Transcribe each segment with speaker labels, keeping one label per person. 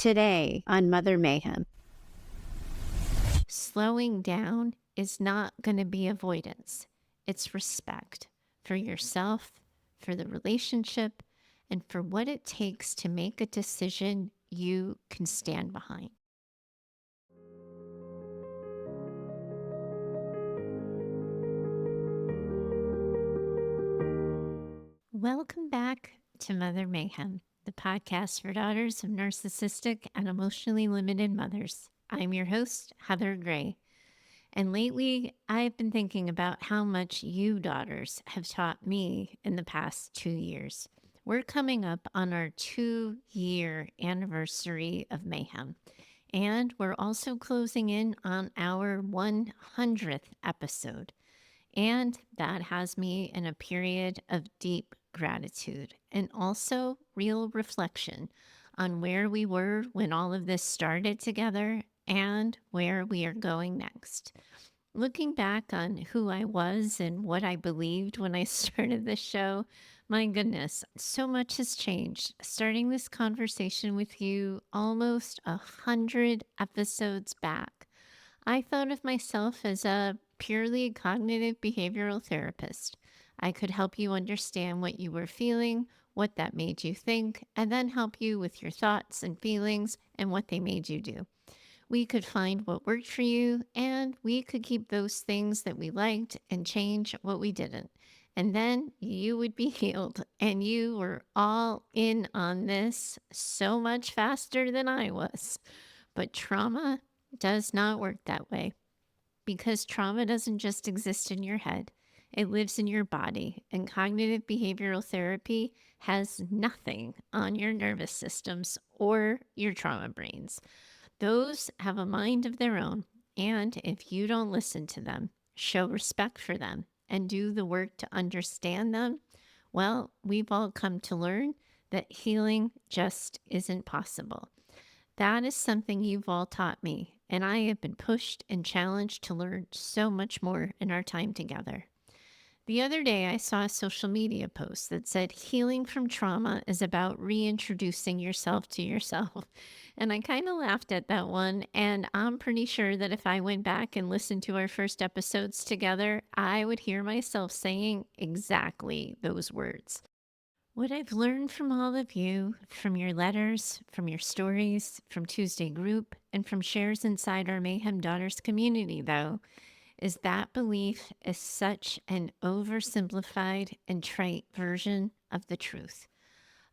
Speaker 1: Today on Mother Mayhem.
Speaker 2: Slowing down is not going to be avoidance. It's respect for yourself, for the relationship, and for what it takes to make a decision you can stand behind. Welcome back to Mother Mayhem, the podcast for daughters of narcissistic and emotionally limited mothers. I'm your host, Heather Gray. And lately, I've been thinking about how much you daughters have taught me in the past 2 years. We're coming up on our 2-year anniversary of Mayhem. And we're also closing in on our 100th episode. And that has me in a period of deep gratitude and also real reflection on where we were when all of this started together and where we are going next. Looking back on who I was and what I believed when I started this show, my goodness, so much has changed. Starting this conversation with you almost 100 episodes back, I thought of myself as a purely cognitive behavioral therapist. I could help you understand what you were feeling, what that made you think, and then help you with your thoughts and feelings and what they made you do. We could find what worked for you, and we could keep those things that we liked and change what we didn't. And then you would be healed. And you were all in on this so much faster than I was. But trauma does not work that way because trauma doesn't just exist in your head, it lives in your body. And cognitive behavioral therapy has nothing on your nervous systems or your trauma brains. Those have a mind of their own. And if you don't listen to them, show respect for them, and do the work to understand them, well, we've all come to learn that healing just isn't possible. That is something you've all taught me, and I have been pushed and challenged to learn so much more in our time together. The other day, I saw a social media post that said healing from trauma is about reintroducing yourself to yourself. And I kind of laughed at that one. And I'm pretty sure that if I went back and listened to our first episodes together, I would hear myself saying exactly those words. What I've learned from all of you, from your letters, from your stories, from Tuesday group, and from shares inside our Mayhem Daughters community, though, is that belief is such an oversimplified and trite version of the truth.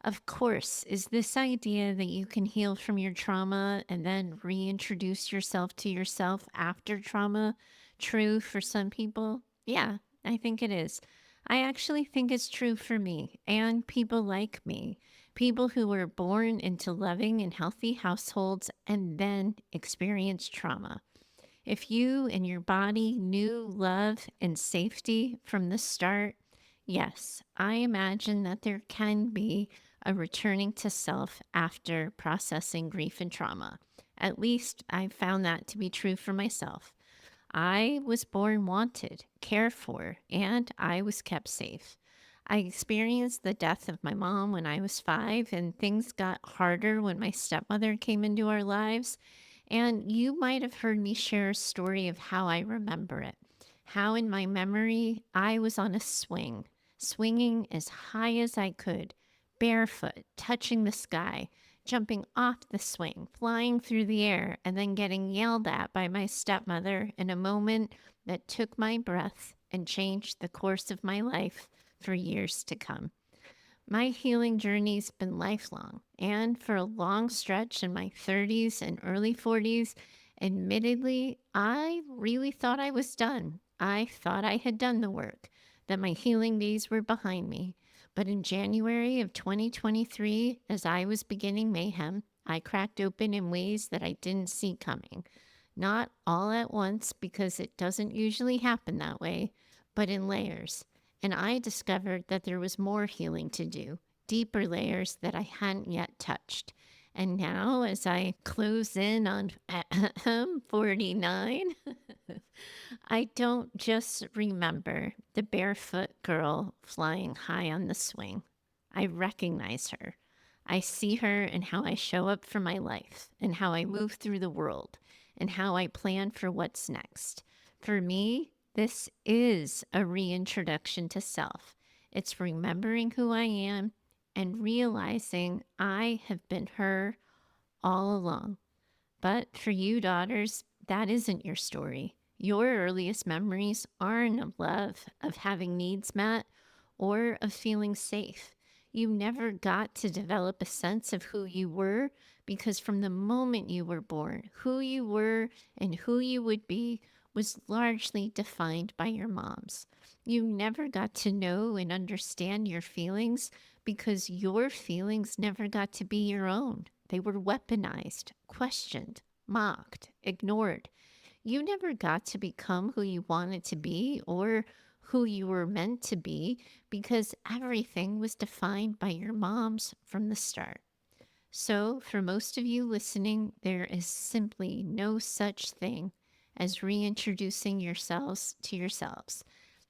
Speaker 2: Of course, is this idea that you can heal from your trauma and then reintroduce yourself to yourself after trauma true for some people? Yeah, I think it is. I actually think it's true for me and people like me, people who were born into loving and healthy households and then experienced trauma. If you and your body knew love and safety from the start, yes, I imagine that there can be a returning to self after processing grief and trauma. At least I've found that to be true for myself. I was born wanted, cared for, and I was kept safe. I experienced the death of my mom when I was 5, and things got harder when my stepmother came into our lives. And you might have heard me share a story of how I remember it. How in my memory, I was on a swing, swinging as high as I could, barefoot, touching the sky, jumping off the swing, flying through the air, and then getting yelled at by my stepmother in a moment that took my breath and changed the course of my life for years to come. My healing journey's been lifelong, and for a long stretch in my 30s and early 40s, admittedly, I really thought I was done. I thought I had done the work, that my healing days were behind me. But in January of 2023, as I was beginning Mayhem, I cracked open in ways that I didn't see coming. Not all at once, because it doesn't usually happen that way, but in layers. And I discovered that there was more healing to do, deeper layers that I hadn't yet touched. And now, as I close in on 49, I don't just remember the barefoot girl flying high on the swing. I recognize her. I see her in how I show up for my life and how I move through the world and how I plan for what's next. For me, this is a reintroduction to self. It's remembering who I am and realizing I have been her all along. But for you, daughters, that isn't your story. Your earliest memories aren't of love, of having needs met, or of feeling safe. You never got to develop a sense of who you were because from the moment you were born, who you were and who you would be was largely defined by your moms. You never got to know and understand your feelings because your feelings never got to be your own. They were weaponized, questioned, mocked, ignored. You never got to become who you wanted to be or who you were meant to be because everything was defined by your moms from the start. So, for most of you listening, there is simply no such thing as reintroducing yourselves to yourselves.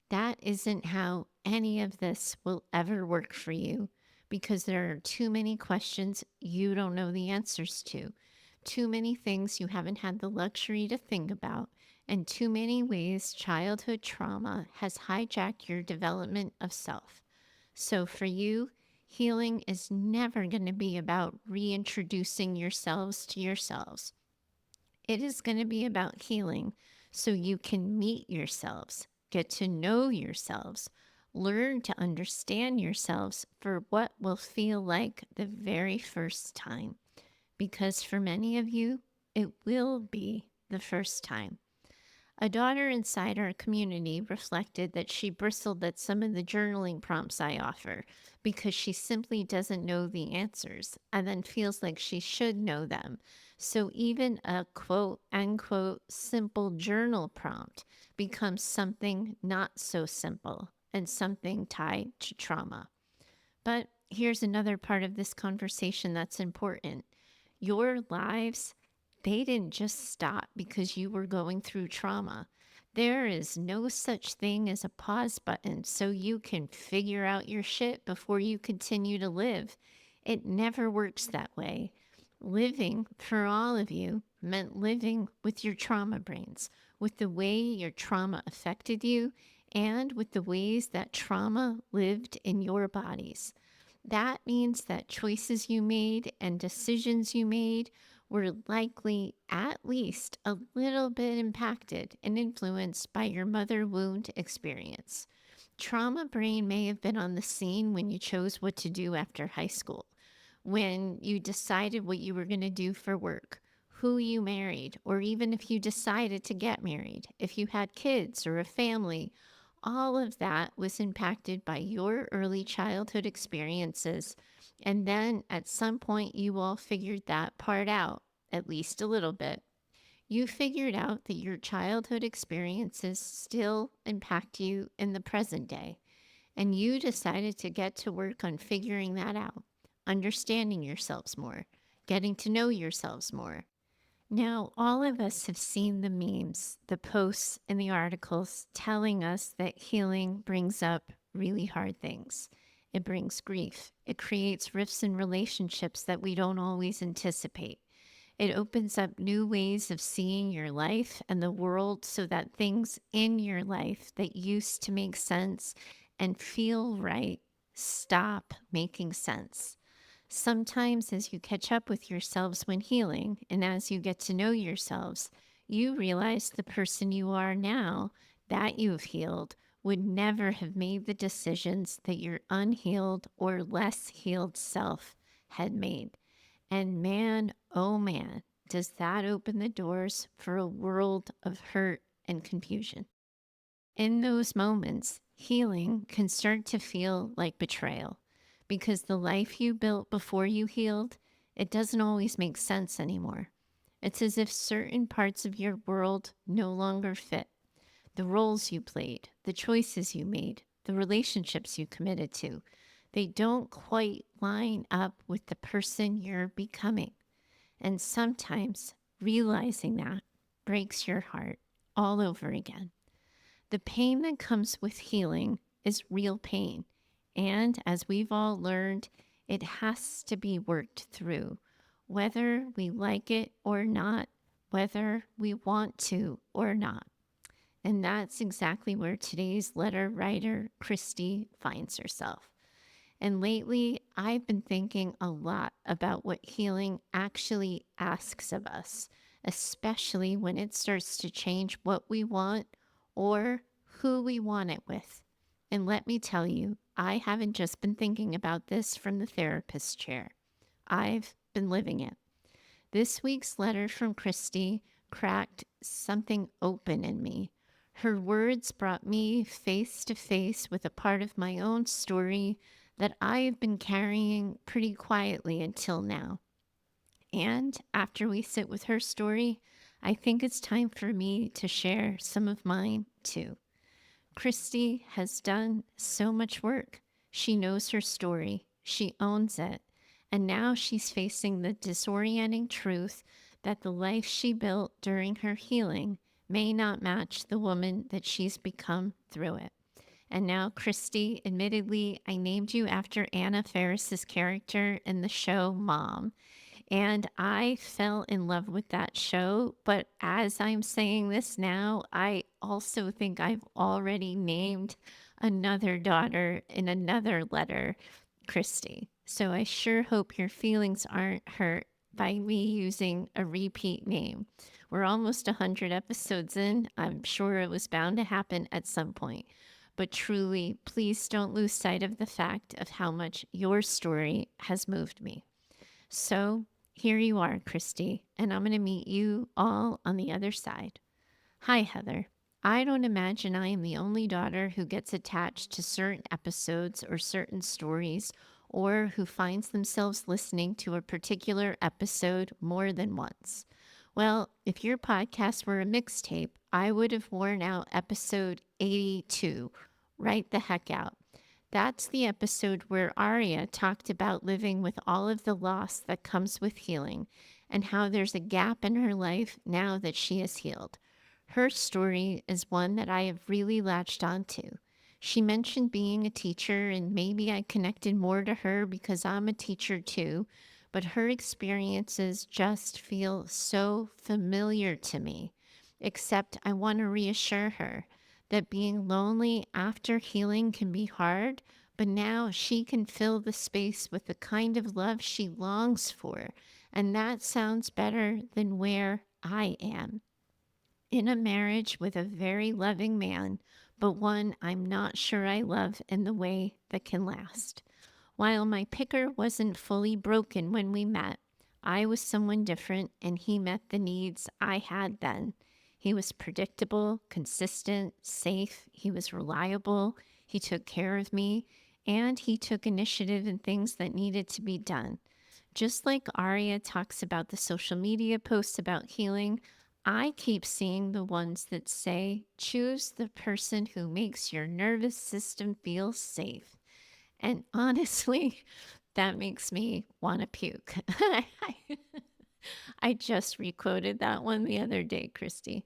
Speaker 2: That isn't how any of this will ever work for you because there are too many questions you don't know the answers to, too many things you haven't had the luxury to think about, and too many ways childhood trauma has hijacked your development of self. So for you, healing is never going to be about reintroducing yourselves to yourselves. It is going to be about healing so you can meet yourselves, get to know yourselves, learn to understand yourselves for what will feel like the very first time. Because for many of you, it will be the first time. A daughter inside our community reflected that she bristled at some of the journaling prompts I offer because she simply doesn't know the answers and then feels like she should know them. So even a quote unquote simple journal prompt becomes something not so simple and something tied to trauma. But here's another part of this conversation that's important. Your lives, they didn't just stop because you were going through trauma. There is no such thing as a pause button so you can figure out your shit before you continue to live. It never works that way. Living for all of you meant living with your trauma brains, with the way your trauma affected you, and with the ways that trauma lived in your bodies. That means that choices you made and decisions you made were likely at least a little bit impacted and influenced by your mother wound experience. Trauma brain may have been on the scene when you chose what to do after high school, when you decided what you were going to do for work, who you married, or even if you decided to get married, if you had kids or a family. All of that was impacted by your early childhood experiences. And then at some point, you all figured that part out, at least a little bit. You figured out that your childhood experiences still impact you in the present day. And you decided to get to work on figuring that out, understanding yourselves more, getting to know yourselves more. Now, all of us have seen the memes, the posts, and the articles telling us that healing brings up really hard things. It brings grief. It creates rifts in relationships that we don't always anticipate. It opens up new ways of seeing your life and the world so that things in your life that used to make sense and feel right stop making sense. Sometimes, as you catch up with yourselves when healing, and as you get to know yourselves, you realize the person you are now that you've healed would never have made the decisions that your unhealed or less healed self had made. And man, oh man, does that open the doors for a world of hurt and confusion. In those moments, healing can start to feel like betrayal because the life you built before you healed, it doesn't always make sense anymore. It's as if certain parts of your world no longer fit. The roles you played, the choices you made, the relationships you committed to, they don't quite line up with the person you're becoming. And sometimes realizing that breaks your heart all over again. The pain that comes with healing is real pain. And as we've all learned, It has to be worked through, whether we like it or not, whether we want to or not. And that's exactly where today's letter writer, Christy, finds herself. And lately, I've been thinking a lot about what healing actually asks of us, especially when it starts to change what we want or who we want it with. And let me tell you, I haven't just been thinking about this from the therapist chair. I've been living it. This week's letter from Christy cracked something open in me. Her words brought me face to face with a part of my own story that I have been carrying pretty quietly until now. And after we sit with her story, I think it's time for me to share some of mine too. Christy has done so much work. She knows her story, she owns it, and now she's facing the disorienting truth that the life she built during her healing may not match the woman that she's become through it. And now, Christy, admittedly, I named you after Anna Faris's character in the show Mom. And I fell in love with that show. But as I'm saying this now, I also think I've already named another daughter in another letter, Christy. So I sure hope your feelings aren't hurt by me using a repeat name. We're almost 100 episodes in. I'm sure it was bound to happen at some point. But truly, please don't lose sight of the fact of how much your story has moved me. So here you are, Christy, and I'm going to meet you all on the other side. Hi, Heather. I don't imagine I am the only daughter who gets attached to certain episodes or certain stories, or who finds themselves listening to a particular episode more than once. Well, if your podcast were a mixtape, I would have worn out episode 82 right the heck out. That's the episode where Arya talked about living with all of the loss that comes with healing and how there's a gap in her life now that she is healed. Her story is one that I have really latched onto. She mentioned being a teacher, and maybe I connected more to her because I'm a teacher too, but her experiences just feel so familiar to me. Except I want to reassure her that being lonely after healing can be hard, but now she can fill the space with the kind of love she longs for, and that sounds better than where I am. In a marriage with a very loving man, but one I'm not sure I love in the way that can last. While my picker wasn't fully broken when we met, I was someone different, and he met the needs I had then. He was predictable, consistent, safe. He was reliable. He took care of me, and he took initiative in things that needed to be done. Just like Arya talks about the social media posts about healing, I keep seeing the ones that say, choose the person who makes your nervous system feel safe. And honestly, that makes me want to puke. I just requoted that one the other day, Christy.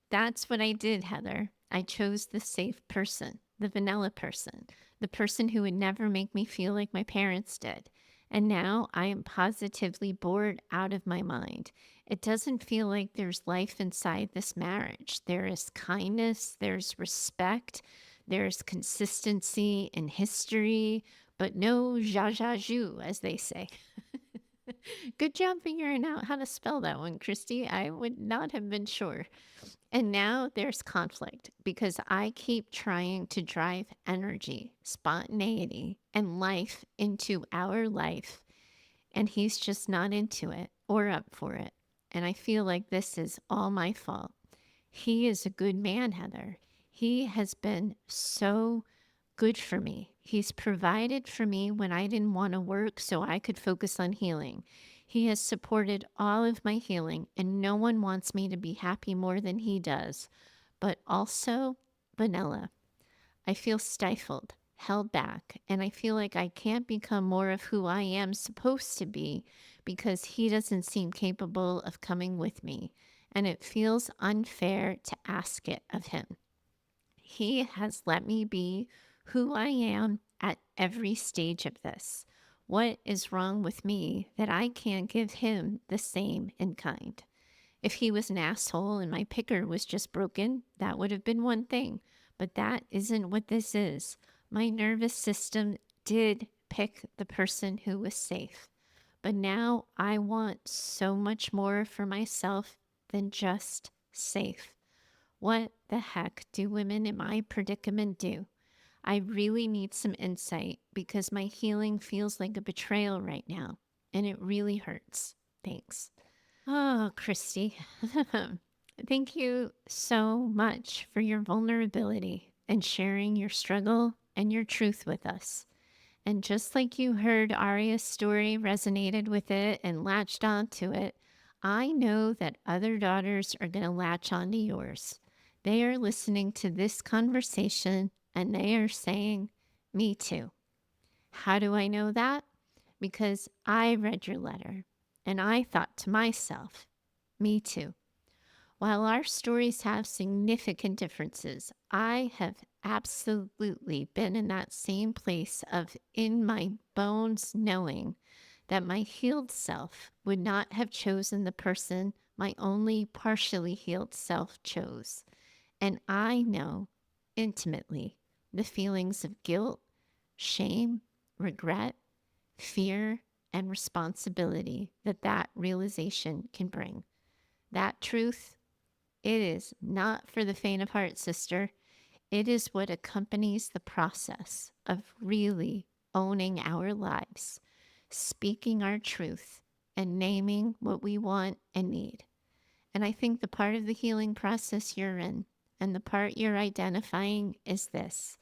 Speaker 2: That's what I did, Heather. I chose the safe person, the vanilla person, the person who would never make me feel like my parents did. And now I am positively bored out of my mind. It doesn't feel like there's life inside this marriage. There is kindness, there's respect, there's consistency in history, but no zha-zha-zhu, as they say. Good job figuring out how to spell that one, Christy. I would not have been sure. And now there's conflict because I keep trying to drive energy, spontaneity, and life into our life, and he's just not into it or up for it. And I feel like this is all my fault. He is a good man, Heather. He has been so good for me. He's provided for me when I didn't want to work so I could focus on healing. He has supported all of my healing, and no one wants me to be happy more than he does. But also, vanilla. I feel stifled, held back, and I feel like I can't become more of who I am supposed to be because he doesn't seem capable of coming with me, and it feels unfair to ask it of him. He has let me be who I am at every stage of this. What is wrong with me that I can't give him the same in kind? If he was an asshole and my picker was just broken, that would have been one thing. But that isn't what this is. My nervous system did pick the person who was safe. But now I want so much more for myself than just safe. What the heck do women in my predicament do? I really need some insight because my healing feels like a betrayal right now, and it really hurts. Thanks. Oh, Christy, thank you so much for your vulnerability and sharing your struggle and your truth with us. And just like you heard Arya's story, resonated with it, and latched onto it, I know that other daughters are going to latch onto yours. They are listening to this conversation and they are saying, me too. How do I know that? Because I read your letter and I thought to myself, me too. While our stories have significant differences, I have absolutely been in that same place of in my bones knowing that my healed self would not have chosen the person my only partially healed self chose. And I know intimately the feelings of guilt, shame, regret, fear, and responsibility that realization can bring. That truth, it is not for the faint of heart, sister. It is what accompanies the process of really owning our lives, speaking our truth, and naming what we want and need. And I think the part of the healing process you're in and the part you're identifying is this.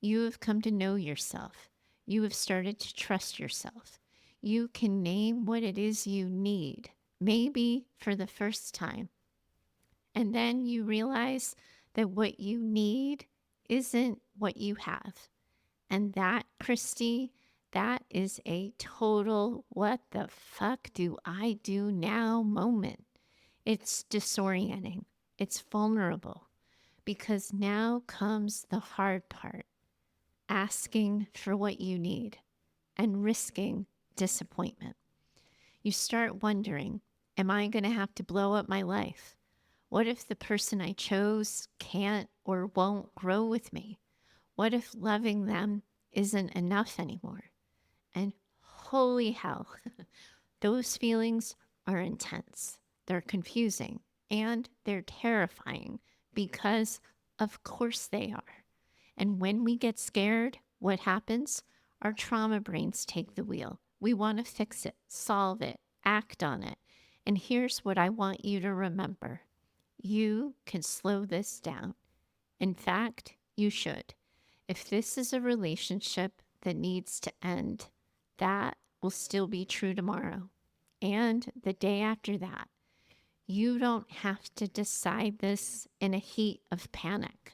Speaker 2: You have come to know yourself. You have started to trust yourself. You can name what it is you need, maybe for the first time. And then you realize that what you need isn't what you have. And that, Christy, that is a total what the fuck do I do now moment. It's disorienting. It's vulnerable because now comes the hard part, asking for what you need and risking disappointment. You start wondering, am I going to have to blow up my life? What if the person I chose can't or won't grow with me? What if loving them isn't enough anymore? And holy hell, those feelings are intense. They're confusing and they're terrifying because, of course, they are. And when we get scared, what happens? Our trauma brains take the wheel. We want to fix it, solve it, act on it. And here's what I want you to remember. You can slow this down. In fact, you should. If this is a relationship that needs to end, that will still be true tomorrow and the day after that. You don't have to decide this in a heat of panic.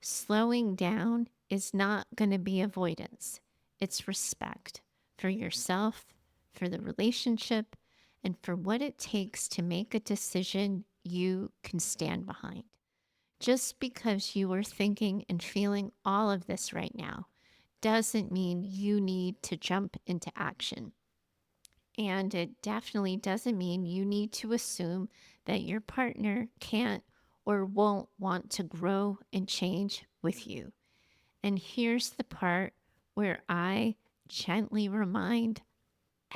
Speaker 2: Slowing down is not going to be avoidance. It's respect for yourself, for the relationship, and for what it takes to make a decision you can stand behind. Just because you are thinking and feeling all of this right now doesn't mean you need to jump into action. And it definitely doesn't mean you need to assume that your partner can't or won't want to grow and change with you. And here's the part where I gently remind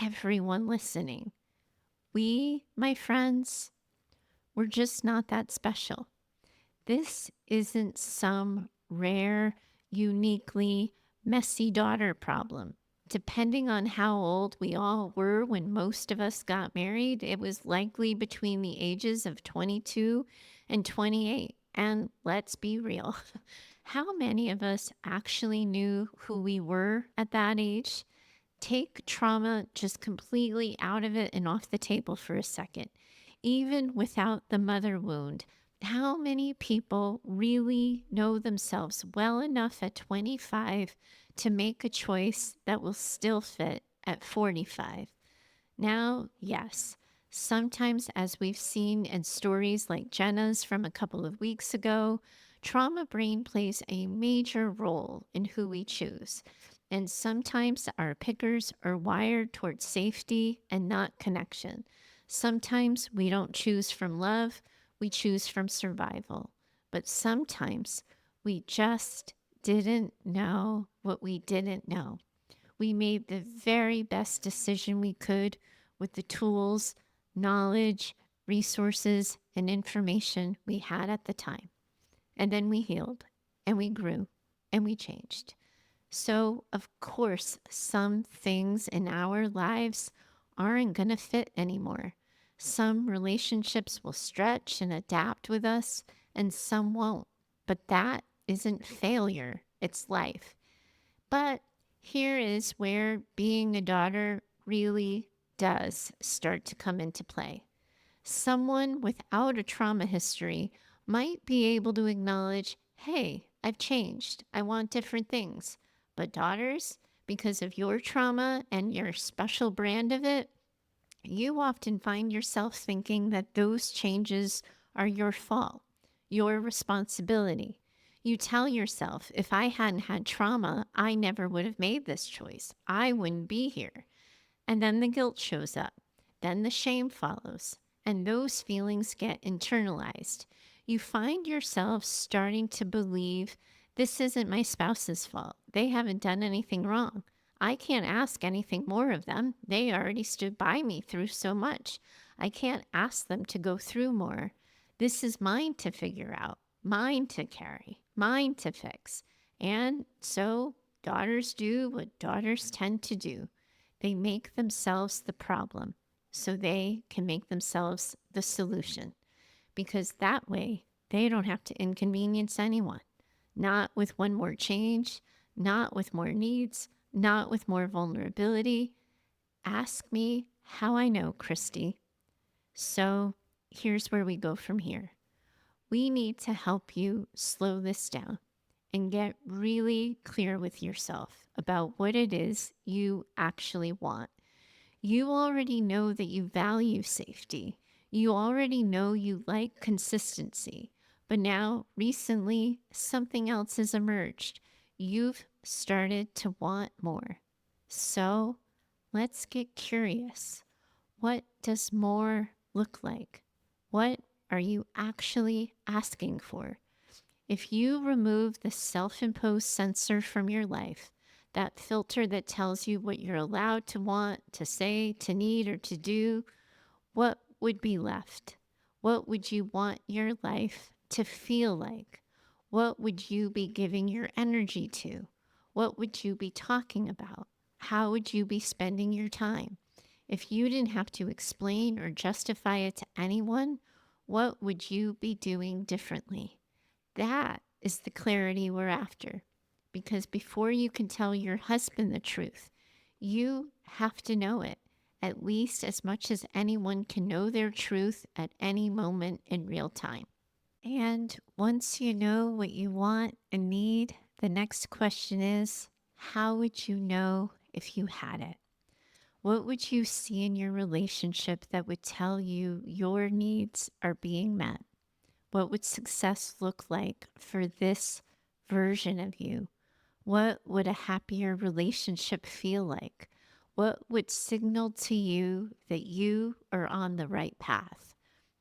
Speaker 2: everyone listening. We, my friends, we're just not that special. This isn't some rare, uniquely messy daughter problem. Depending on how old we all were when most of us got married, it was likely between the ages of 22 and 28. And let's be real, how many of us actually knew who we were at that age? Take trauma just completely out of it and off the table for a second. Even without the mother wound, how many people really know themselves well enough at 25 to make a choice that will still fit at 45? Now, yes, sometimes, as we've seen in stories like Jenna's from a couple of weeks ago, trauma brain plays a major role in who we choose. And sometimes our pickers are wired towards safety and not connection. Sometimes we don't choose from love, we choose from survival. But sometimes we just didn't know what we didn't know. We made the very best decision we could with the tools, knowledge, resources, and information we had at the time. And then we healed and we grew and we changed. So, of course, some things in our lives aren't going to fit anymore. Some relationships will stretch and adapt with us, and some won't. But that isn't failure, it's life. But here is where being a daughter really does start to come into play. Someone without a trauma history might be able to acknowledge, hey, I've changed. I want different things. But daughters, because of your trauma and your special brand of it, you often find yourself thinking that those changes are your fault, your responsibility. You tell yourself, if I hadn't had trauma, I never would have made this choice. I wouldn't be here. And then the guilt shows up. Then the shame follows. And those feelings get internalized. You find yourself starting to believe this isn't my spouse's fault. They haven't done anything wrong. I can't ask anything more of them. They already stood by me through so much. I can't ask them to go through more. This is mine to figure out, mine to carry, mine to fix. And so daughters do what daughters tend to do. They make themselves the problem so they can make themselves the solution, because that way they don't have to inconvenience anyone. Not with one more change, not with more needs, not with more vulnerability. Ask me how I know, Christy. So here's where we go from here. We need to help you slow this down and get really clear with yourself about what it is you actually want. You already know that you value safety. You already know you like consistency. But now, recently, something else has emerged. You've started to want more. So let's get curious. What does more look like? What are you actually asking for? If you remove the self-imposed censor from your life, that filter that tells you what you're allowed to want, to say, to need, or to do, what would be left? What would you want your life to feel like? What would you be giving your energy to? What would you be talking about? How would you be spending your time? If you didn't have to explain or justify it to anyone, what would you be doing differently? That is the clarity we're after. Because before you can tell your husband the truth, you have to know it, at least as much as anyone can know their truth at any moment in real time. And once you know what you want and need, the next question is, how would you know if you had it? What would you see in your relationship that would tell you your needs are being met? What would success look like for this version of you? What would a happier relationship feel like? What would signal to you that you are on the right path?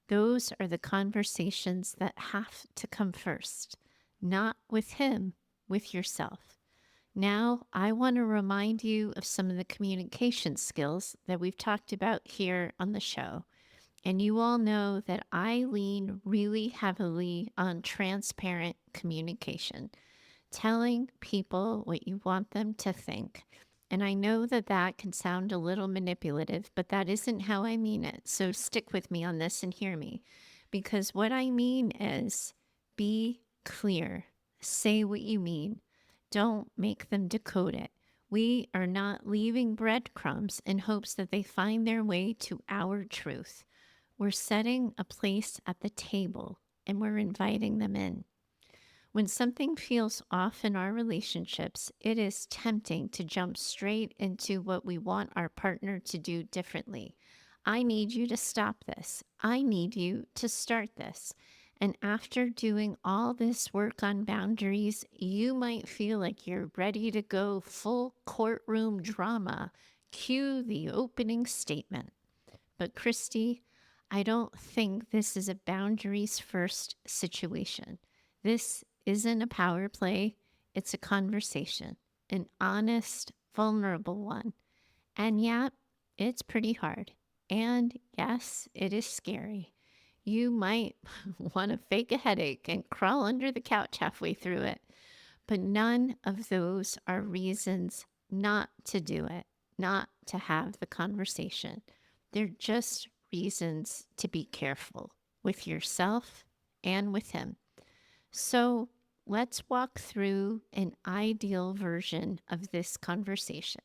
Speaker 2: Those are the conversations that have to come first, not with him, with yourself. Now, I want to remind you of some of the communication skills that we've talked about here on the show. And you all know that I lean really heavily on transparent communication, telling people what you want them to think. And I know that that can sound a little manipulative, but that isn't how I mean it. So stick with me on this and hear me. Because what I mean is be clear, say what you mean. Don't make them decode it. We are not leaving breadcrumbs in hopes that they find their way to our truth. We're setting a place at the table and we're inviting them in. When something feels off in our relationships, it is tempting to jump straight into what we want our partner to do differently. I need you to stop this. I need you to start this. And after doing all this work on boundaries, you might feel like you're ready to go full courtroom drama. Cue the opening statement. But Christy, I don't think this is a boundaries first situation. This isn't a power play, it's a conversation, an honest, vulnerable one. And yet, it's pretty hard. And yes, it is scary. You might want to fake a headache and crawl under the couch halfway through it. But none of those are reasons not to do it, not to have the conversation. They're just reasons to be careful with yourself and with him. So let's walk through an ideal version of this conversation.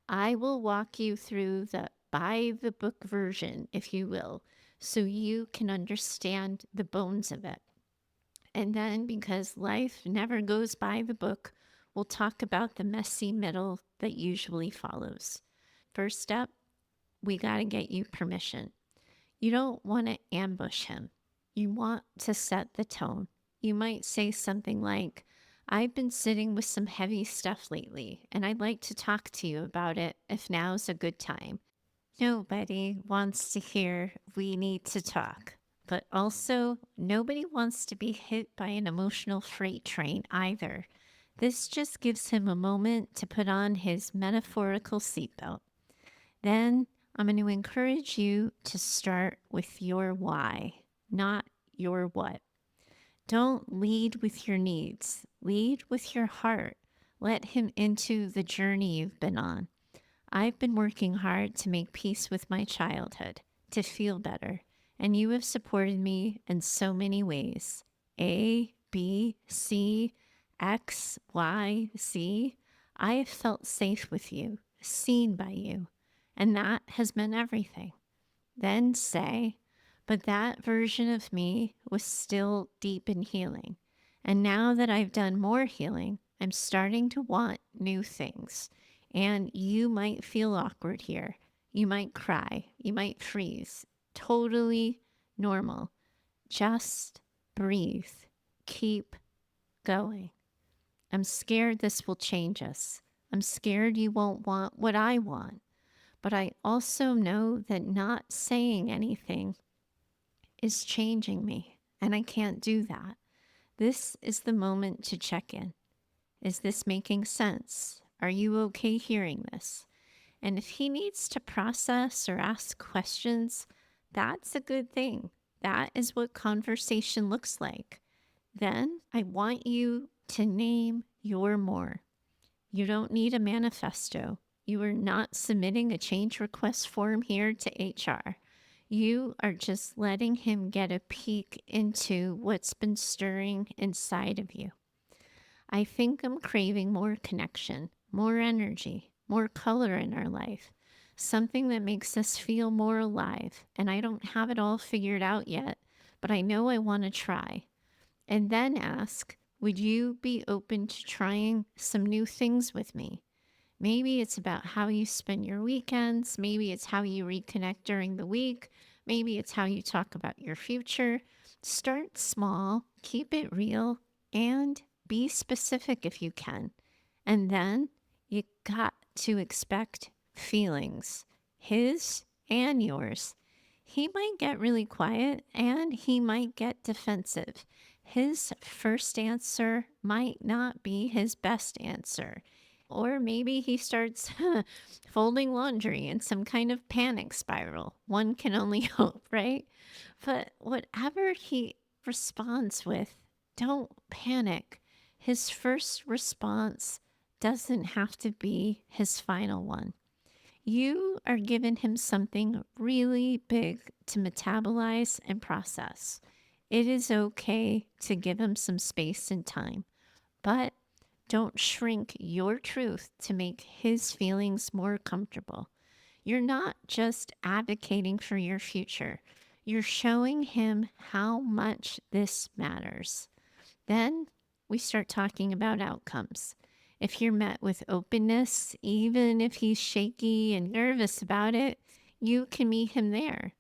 Speaker 2: I will walk you through the by the book version, if you will, so you can understand the bones of it. And then, because life never goes by the book, we'll talk about the messy middle that usually follows. First step, we got to get you permission. You don't want to ambush him. You want to set the tone. You might say something like, I've been sitting with some heavy stuff lately, and I'd like to talk to you about it if now's a good time. Nobody wants to hear we need to talk, but also nobody wants to be hit by an emotional freight train either. This just gives him a moment to put on his metaphorical seatbelt. Then I'm going to encourage you to start with your why, not your what. Don't lead with your needs. Lead with your heart. Let him into the journey you've been on. I've been working hard to make peace with my childhood, to feel better, and you have supported me in so many ways. A, B, C, X, Y, Z. I have felt safe with you, seen by you, and that has meant everything. Then say, but that version of me was still deep in healing. And now that I've done more healing, I'm starting to want new things. And you might feel awkward here. You might cry. You might freeze. Totally normal. Just breathe. Keep going. I'm scared this will change us. I'm scared you won't want what I want. But I also know that not saying anything is changing me, and I can't do that. This is the moment to check in. Is this making sense? Are you okay hearing this? And if he needs to process or ask questions, that's a good thing. That is what conversation looks like. Then I want you to name your more. You don't need a manifesto. You are not submitting a change request form here to HR. You are just letting him get a peek into what's been stirring inside of you. I think I'm craving more connection, more energy, more color in our life, something that makes us feel more alive. And I don't have it all figured out yet, but I know I want to try. And then ask, would you be open to trying some new things with me? Maybe it's about how you spend your weekends. Maybe it's how you reconnect during the week. Maybe it's how you talk about your future. Start small, keep it real, and be specific if you can. And then you got to expect feelings, his and yours. He might get really quiet and he might get defensive. His first answer might not be his best answer. Or maybe he starts folding laundry in some kind of panic spiral. One can only hope, right? But whatever he responds with, don't panic. His first response doesn't have to be his final one. You are giving him something really big to metabolize and process. It is okay to give him some space and time, but don't shrink your truth to make his feelings more comfortable. You're not just advocating for your future. You're showing him how much this matters. Then we start talking about outcomes. If you're met with openness, even if he's shaky and nervous about it, you can meet him there.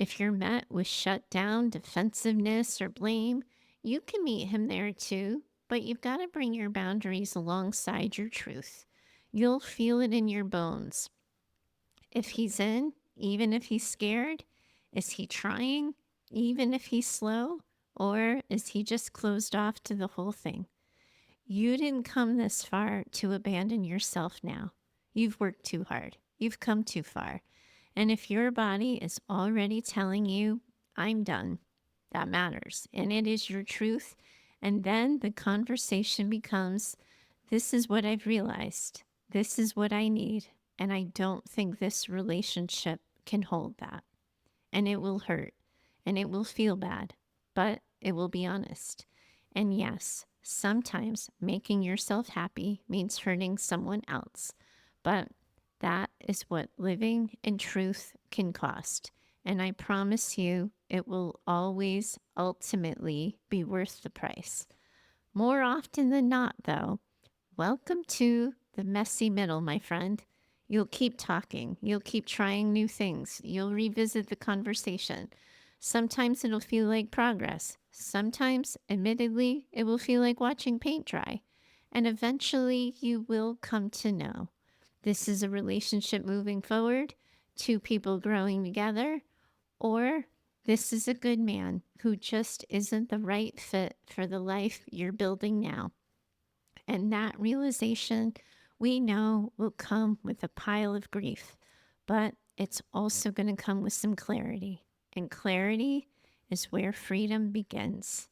Speaker 2: If you're met with shut down, defensiveness, or blame, you can meet him there too, but you've got to bring your boundaries alongside your truth. You'll feel it in your bones. If he's in, even if he's scared, is he trying, even if he's slow, or is he just closed off to the whole thing? You didn't come this far to abandon yourself now. You've worked too hard. You've come too far. And if your body is already telling you, I'm done, that matters. And it is your truth. And then the conversation becomes, this is what I've realized. This is what I need. And I don't think this relationship can hold that. And it will hurt. And it will feel bad. But it will be honest. And yes, sometimes making yourself happy means hurting someone else. But that is what living in truth can cost. And I promise you, it will always ultimately be worth the price. More often than not, though, welcome to the messy middle, my friend. You'll keep talking. You'll keep trying new things. You'll revisit the conversation. Sometimes it'll feel like progress. Sometimes, admittedly, it will feel like watching paint dry. And eventually, you will come to know. This is a relationship moving forward, two people growing together, or this is a good man who just isn't the right fit for the life you're building now. And that realization, we know, will come with a pile of grief, but it's also going to come with some clarity. And clarity is where freedom begins.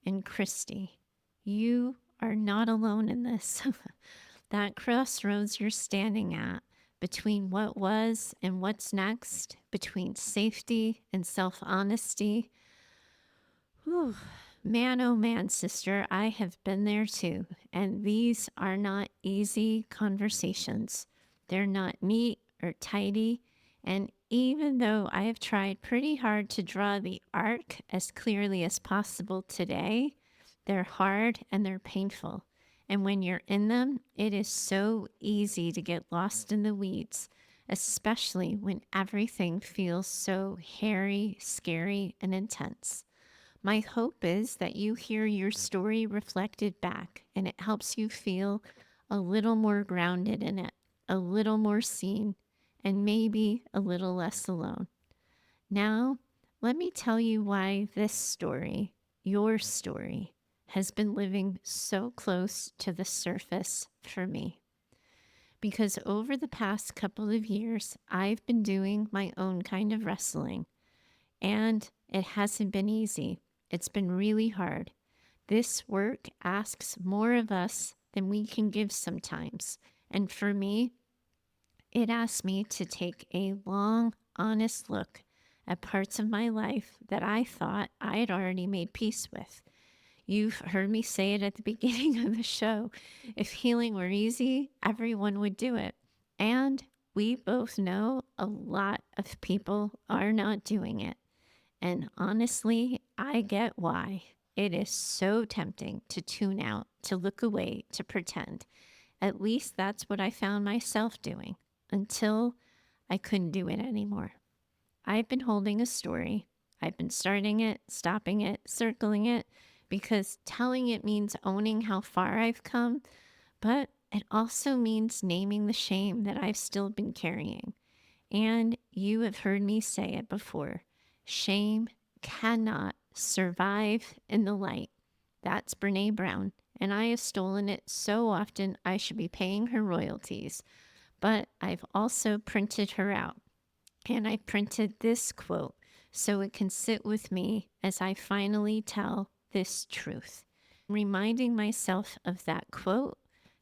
Speaker 2: And Christy, you are not alone in this. That crossroads you're standing at between what was and what's next, between safety and self-honesty. Whew. Man, oh man, sister, I have been there too. And these are not easy conversations. They're not neat or tidy. And even though I have tried pretty hard to draw the arc as clearly as possible today, they're hard and they're painful. And when you're in them, it is so easy to get lost in the weeds, especially when everything feels so hairy, scary, and intense. My hope is that you hear your story reflected back and it helps you feel a little more grounded in it, a little more seen, and maybe a little less alone. Now, let me tell you why this story, your story, has been living so close to the surface for me. Because over the past couple of years, I've been doing my own kind of wrestling, and it hasn't been easy. It's been really hard. This work asks more of us than we can give sometimes. And for me, it asked me to take a long, honest look at parts of my life that I thought I had already made peace with. You've heard me say it at the beginning of the show. If healing were easy, everyone would do it. And we both know a lot of people are not doing it. And honestly, I get why. It is so tempting to tune out, to look away, to pretend. At least that's what I found myself doing until I couldn't do it anymore. I've been holding a story. I've been starting it, stopping it, circling it, because telling it means owning how far I've come, but it also means naming the shame that I've still been carrying. And you have heard me say it before. Shame cannot survive in the light. That's Brene Brown, and I have stolen it so often I should be paying her royalties. But I've also printed her out, and I printed this quote so it can sit with me as I finally tell this truth. Reminding myself of that quote,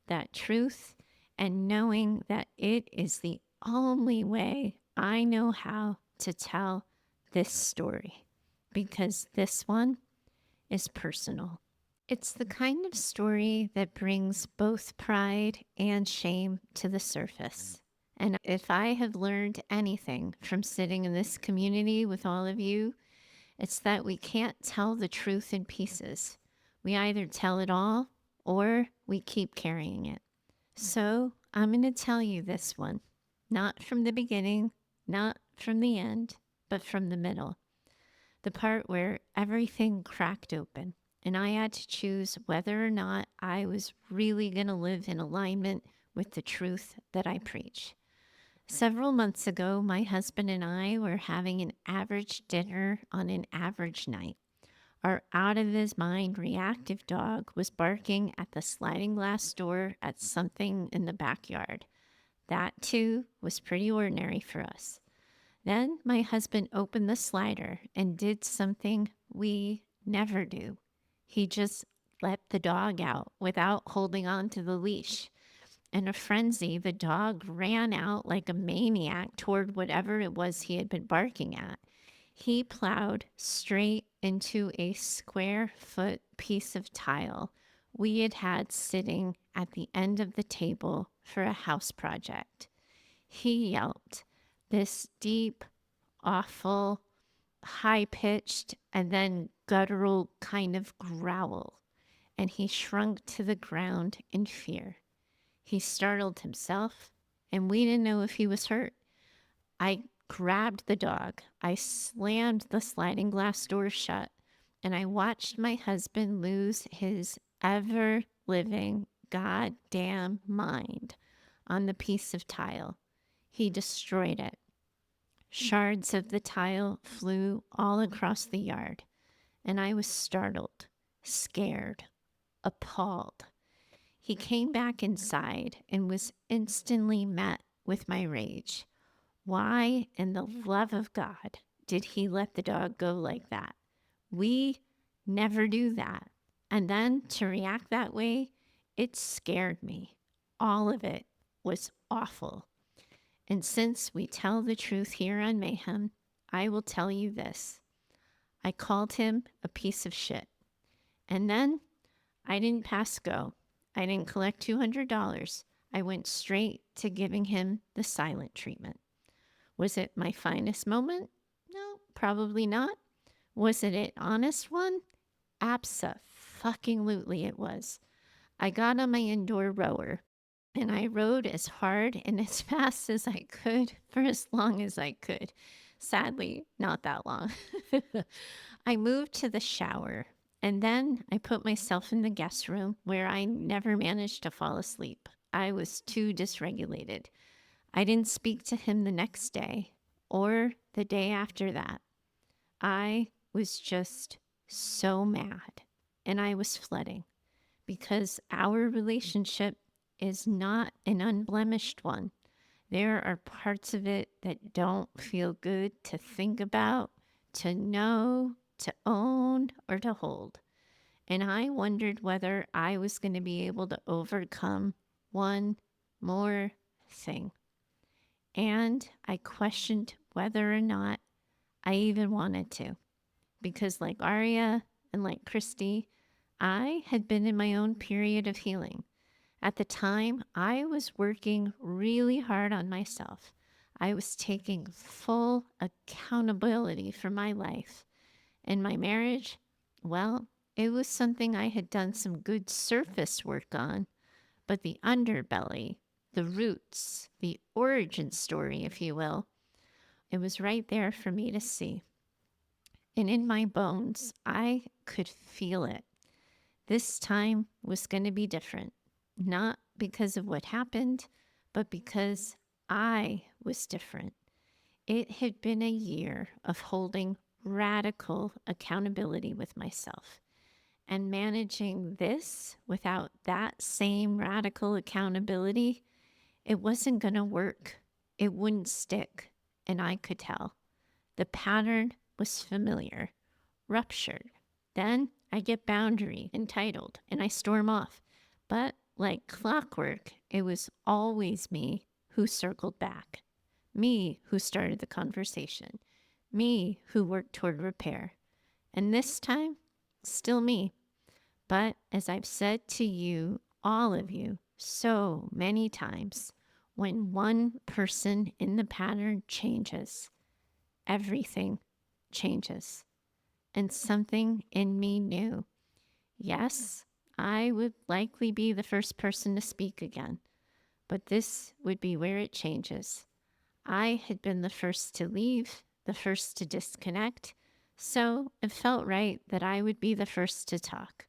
Speaker 2: that truth, and knowing that it is the only way I know how to tell this story, because this one is personal. It's the kind of story that brings both pride and shame to the surface. And if I have learned anything from sitting in this community with all of you, it's that we can't tell the truth in pieces. We either tell it all or we keep carrying it. So I'm going to tell you this one, not from the beginning, not from the end, but from the middle, the part where everything cracked open. And I had to choose whether or not I was really going to live in alignment with the truth that I preach. Several months ago, my husband and I were having an average dinner on an average night. Our out of his mind reactive dog was barking at the sliding glass door at something in the backyard. That too was pretty ordinary for us. Then my husband opened the slider and did something we never do. He just let the dog out without holding on to the leash. In a frenzy, the dog ran out like a maniac toward whatever it was he had been barking at. He plowed straight into a square-foot piece of tile we had had sitting at the end of the table for a house project. He yelped, this deep, awful, high-pitched, and then guttural kind of growl, and he shrunk to the ground in fear. He startled himself, and we didn't know if he was hurt. I grabbed the dog. I slammed the sliding glass door shut, and I watched my husband lose his ever-living goddamn mind on the piece of tile. He destroyed it. Shards of the tile flew all across the yard, and I was startled, scared, appalled. He came back inside and was instantly met with my rage. Why, in the love of God, did he let the dog go like that? We never do that. And then to react that way, it scared me. All of it was awful. And since we tell the truth here on Mayhem, I will tell you this. I called him a piece of shit. And then I didn't pass go. I didn't collect $200. I went straight to giving him the silent treatment. Was it my finest moment? No, probably not. Was it an honest one? Abso-fucking-lutely it was. I got on my indoor rower, and I rode as hard and as fast as I could for as long as I could. Sadly, not that long. I moved to the shower, and then I put myself in the guest room where I never managed to fall asleep. I was too dysregulated. I didn't speak to him the next day or the day after that. I was just so mad, and I was flooding because our relationship is not an unblemished one. There are parts of it that don't feel good to think about, to know, to own, or to hold. And I wondered whether I was going to be able to overcome one more thing. And I questioned whether or not I even wanted to. Because like Aria and like Christy, I had been in my own period of healing. At the time, I was working really hard on myself. I was taking full accountability for my life. And my marriage, well, it was something I had done some good surface work on, but the underbelly, the roots, the origin story, if you will, it was right there for me to see. And in my bones, I could feel it. This time was going to be different. Not because of what happened, but because I was different. It had been a year of holding radical accountability with myself, and managing this without that same radical accountability, it wasn't going to work. It wouldn't stick, and I could tell. The pattern was familiar, ruptured. Then I get boundary, entitled, and I storm off. But like clockwork, it was always me who circled back, me who started the conversation, me who worked toward repair. And this time, still me. But as I've said to you, all of you, so many times, when one person in the pattern changes, everything changes. And something in me knew, yes, I would likely be the first person to speak again, but this would be where it changes. I had been the first to leave, the first to disconnect, so it felt right that I would be the first to talk.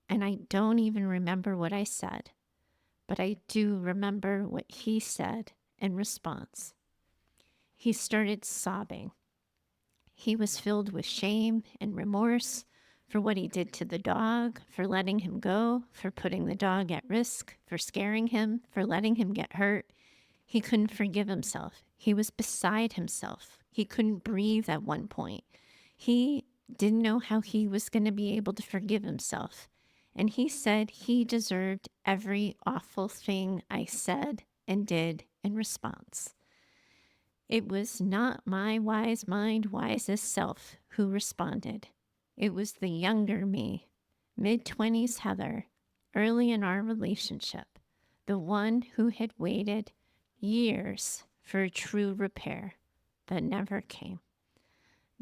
Speaker 2: And I don't even remember what I said, but I do remember what he said in response. He started sobbing. He was filled with shame and remorse for what he did to the dog, for letting him go, for putting the dog at risk, for scaring him, for letting him get hurt. He couldn't forgive himself. He was beside himself. He couldn't breathe at one point. He didn't know how he was going to be able to forgive himself. And he said he deserved every awful thing I said and did in response. It was not my wise mind, wisest self who responded. It was the younger me, mid-20s Heather, early in our relationship, the one who had waited years for a true repair that never came.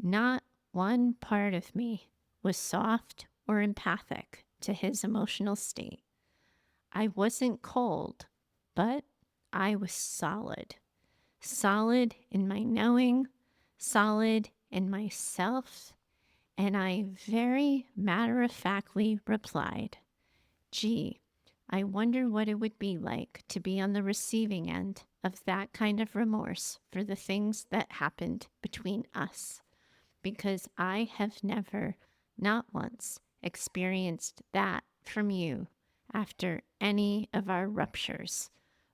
Speaker 2: Not one part of me was soft or empathic to his emotional state. I wasn't cold, but I was solid. Solid in my knowing, solid in myself, and I very matter-of-factly replied, "Gee, I wonder what it would be like to be on the receiving end of that kind of remorse for the things that happened between us, because I have never, not once, experienced that from you after any of our ruptures,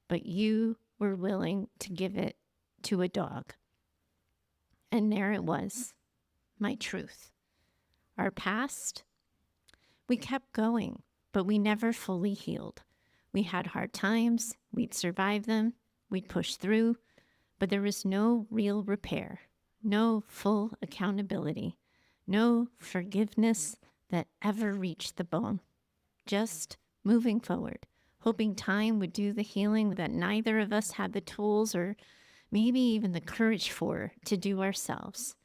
Speaker 2: but you were willing to give it to a dog." And there it was, my truth. Our past, we kept going, but we never fully healed. We had hard times, we'd survive them, we'd push through, but there was no real repair, no full accountability, no forgiveness that ever reached the bone. Just moving forward, hoping time would do the healing that neither of us had the tools or maybe even the courage for to do ourselves.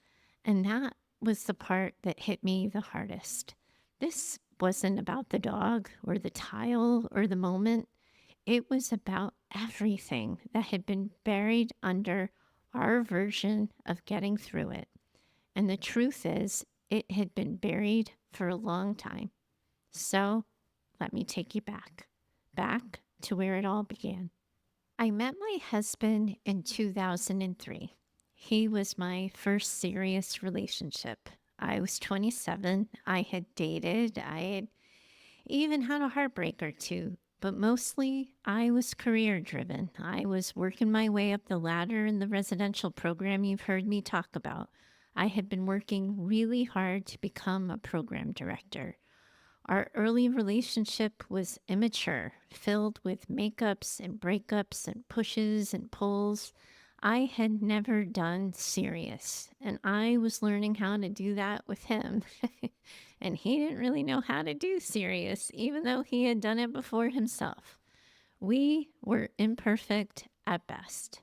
Speaker 2: And that was the part that hit me the hardest. This wasn't about the dog or the tile or the moment. It was about everything that had been buried under our version of getting through it. And the truth is, it had been buried for a long time. So let me take you back to where it all began. I met my husband in 2003. He was my first serious relationship. I was 27. I had dated. I had even had a heartbreak or two, but mostly I was career driven. I was working my way up the ladder in the residential program you've heard me talk about. I had been working really hard to become a program director. Our early relationship was immature, filled with makeups and breakups and pushes and pulls. I had never done serious, and I was learning how to do that with him. And he didn't really know how to do serious, even though he had done it before himself. We were imperfect at best.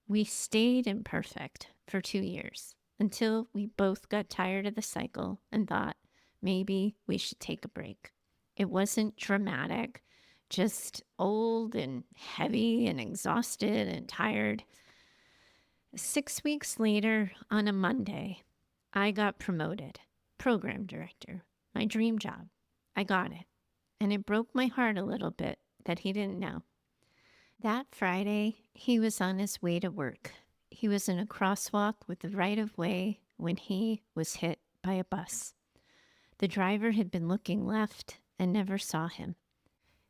Speaker 2: We stayed imperfect for 2 years until we both got tired of the cycle and thought, maybe we should take a break. It wasn't dramatic, just old and heavy and exhausted and tired. 6 weeks later, on a Monday, I got promoted, program director, my dream job. I got it. And it broke my heart a little bit that he didn't know. That Friday, he was on his way to work. He was in a crosswalk with the right of way when he was hit by a bus. The driver had been looking left and never saw him.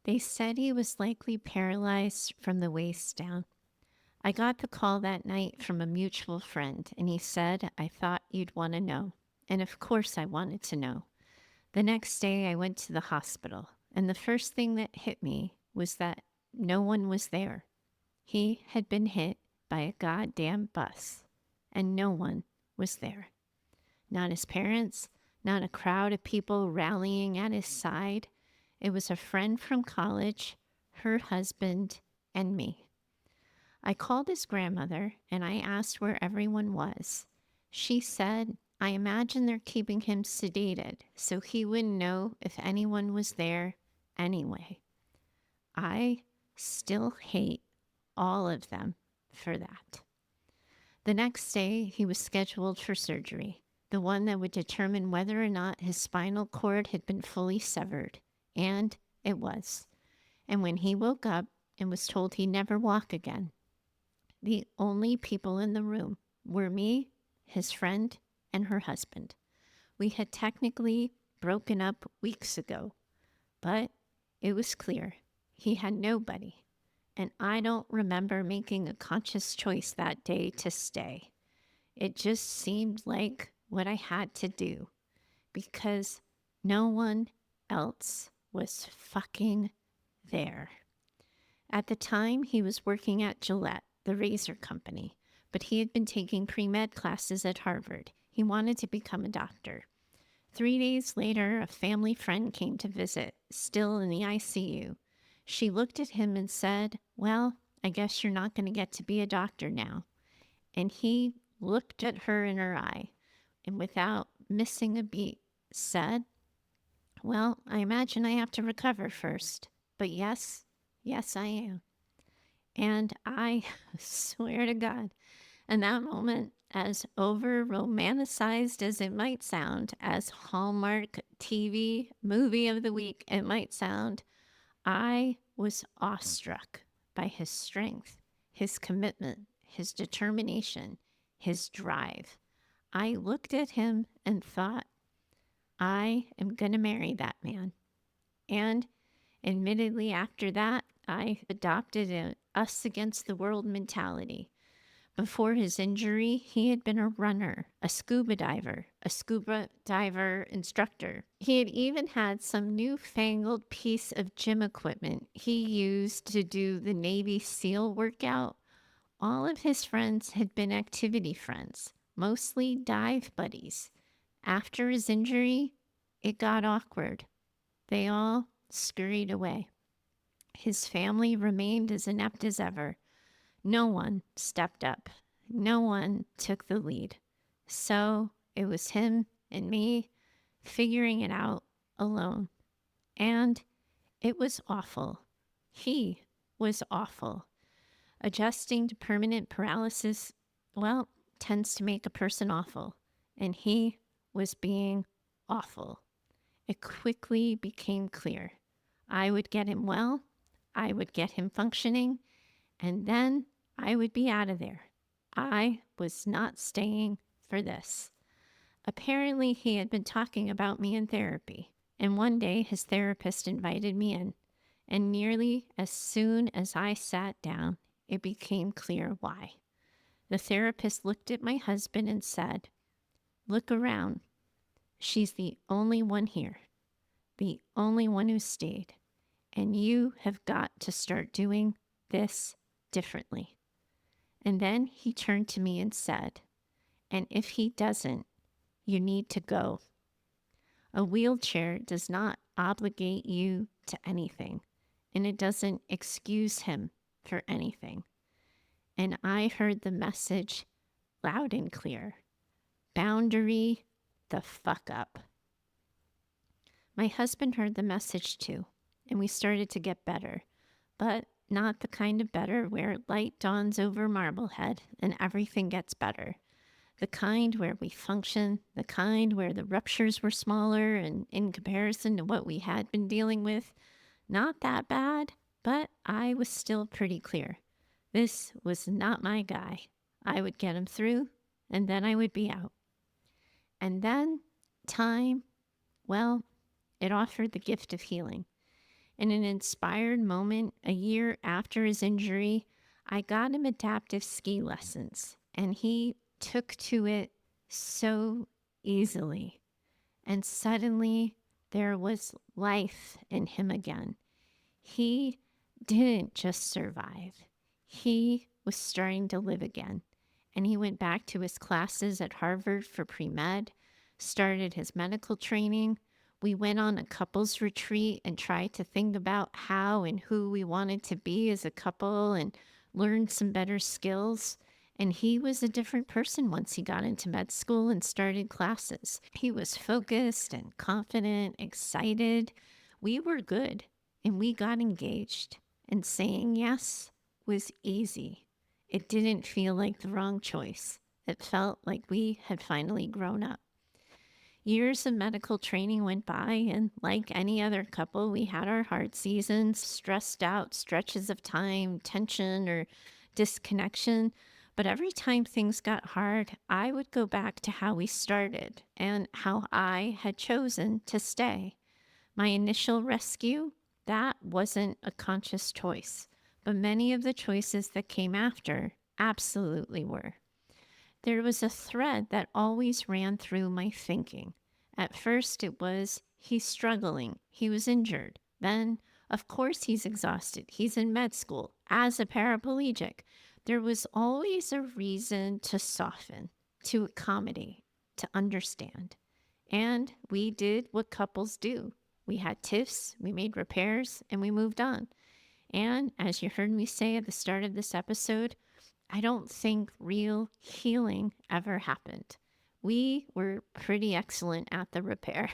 Speaker 2: They said he was likely paralyzed from the waist down. I got the call that night from a mutual friend, and he said, "I thought you'd want to know." And of course I wanted to know. The next day I went to the hospital, and the first thing that hit me was that no one was there. He had been hit by a goddamn bus, and no one was there. Not his parents, not a crowd of people rallying at his side. It was a friend from college, her husband, and me. I called his grandmother and I asked where everyone was. She said, "I imagine they're keeping him sedated so he wouldn't know if anyone was there anyway." I still hate all of them for that. The next day, he was scheduled for surgery, the one that would determine whether or not his spinal cord had been fully severed. And it was. And when he woke up and was told he'd never walk again, the only people in the room were me, his friend, and her husband. We had technically broken up weeks ago, but it was clear he had nobody. And I don't remember making a conscious choice that day to stay. It just seemed like what I had to do because no one else was fucking there. At the time, he was working at Gillette, the razor company, but he had been taking pre-med classes at Harvard. He wanted to become a doctor. 3 days later, a family friend came to visit, still in the ICU. She looked at him and said, "Well, I guess you're not going to get to be a doctor now." And he looked at her in her eye and without missing a beat said, "Well, I imagine I have to recover first, but yes, I am." And I swear to God, in that moment, as over romanticized as it might sound, as Hallmark TV movie of the week it might sound, I was awestruck by his strength, his commitment, his determination, his drive. I looked at him and thought, I am going to marry that man. And admittedly, after that, I adopted an us against the world mentality. Before his injury, he had been a runner, a scuba diver instructor. He had even had some newfangled piece of gym equipment he used to do the Navy SEAL workout. All of his friends had been activity friends, mostly dive buddies. After his injury, it got awkward. They all scurried away. His family remained as inept as ever. No one stepped up. No one took the lead. So it was him and me figuring it out alone. And it was awful. He was awful. Adjusting to permanent paralysis, well, tends to make a person awful. And he was being awful. It quickly became clear. I would get him well. I would get him functioning. And then I would be out of there. I was not staying for this. Apparently, he had been talking about me in therapy, and one day his therapist invited me in, and nearly as soon as I sat down, it became clear why. The therapist looked at my husband and said, "Look around. She's the only one here, the only one who stayed, and you have got to start doing this differently." And then he turned to me and said, "And if he doesn't, you need to go. A wheelchair does not obligate you to anything, and it doesn't excuse him for anything." And I heard the message loud and clear. Boundary the fuck up. My husband heard the message too, and we started to get better, but not the kind of better where light dawns over Marblehead and everything gets better. The kind where we function, the kind where the ruptures were smaller and in comparison to what we had been dealing with, not that bad, but I was still pretty clear. This was not my guy. I would get him through, and then I would be out. And then time, well, it offered the gift of healing. In an inspired moment, a year after his injury, I got him adaptive ski lessons, and he took to it so easily. And suddenly, there was life in him again. He didn't just survive. He was starting to live again. And he went back to his classes at Harvard for pre-med, started his medical training. We went on a couples retreat and tried to think about how and who we wanted to be as a couple and learned some better skills. And he was a different person once he got into med school and started classes. He was focused and confident, excited. We were good, and we got engaged. And saying yes was easy. It didn't feel like the wrong choice. It felt like we had finally grown up. Years of medical training went by, and like any other couple, we had our hard seasons, stressed out stretches of time, tension, or disconnection. But every time things got hard, I would go back to how we started and how I had chosen to stay. My initial rescue, that wasn't a conscious choice, but many of the choices that came after absolutely were. There was a thread that always ran through my thinking. At first, it was, he's struggling, he was injured. Then, of course, he's exhausted, he's in med school as a paraplegic. There was always a reason to soften, to accommodate, to understand. And we did what couples do. We had tiffs, we made repairs, and we moved on. And as you heard me say at the start of this episode, I don't think real healing ever happened. We were pretty excellent at the repair,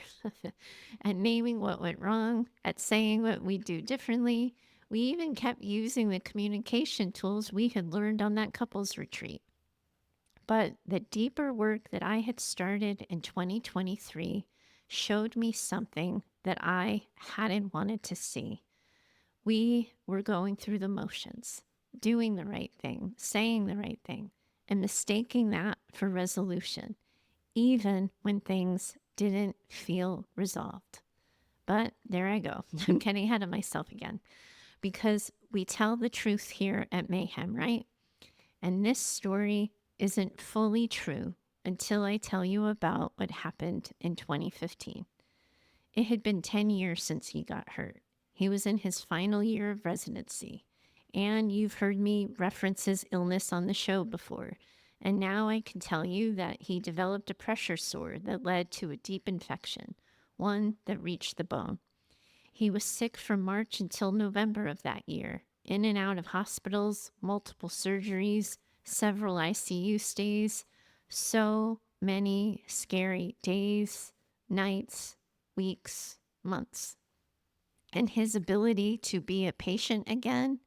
Speaker 2: at naming what went wrong, at saying what we'd do differently. We even kept using the communication tools we had learned on that couples retreat. But the deeper work that I had started in 2023 showed me something that I hadn't wanted to see. We were going through the motions, doing the right thing, saying the right thing, and mistaking that for resolution, even when things didn't feel resolved. But there I go. I'm getting ahead of myself again because we tell the truth here at Mayhem, right? And this story isn't fully true until I tell you about what happened in 2015. It had been 10 years since he got hurt. He was in his final year of residency. And you've heard me reference his illness on the show before. And now I can tell you that he developed a pressure sore that led to a deep infection, one that reached the bone. He was sick from March until November of that year, in and out of hospitals, multiple surgeries, several ICU stays, so many scary days, nights, weeks, months. And his ability to be a patient again,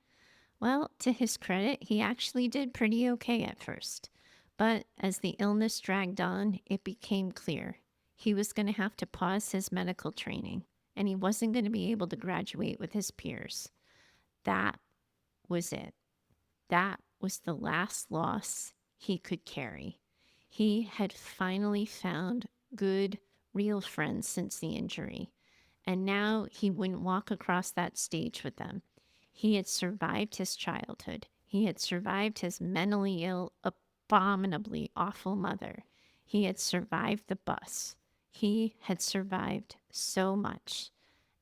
Speaker 2: well, to his credit, he actually did pretty okay at first. But as the illness dragged on, it became clear he was going to have to pause his medical training, and he wasn't going to be able to graduate with his peers. That was it. That was the last loss he could carry. He had finally found good, real friends since the injury, and now he wouldn't walk across that stage with them. He had survived his childhood. He had survived his mentally ill, abominably awful mother. He had survived the bus. He had survived so much.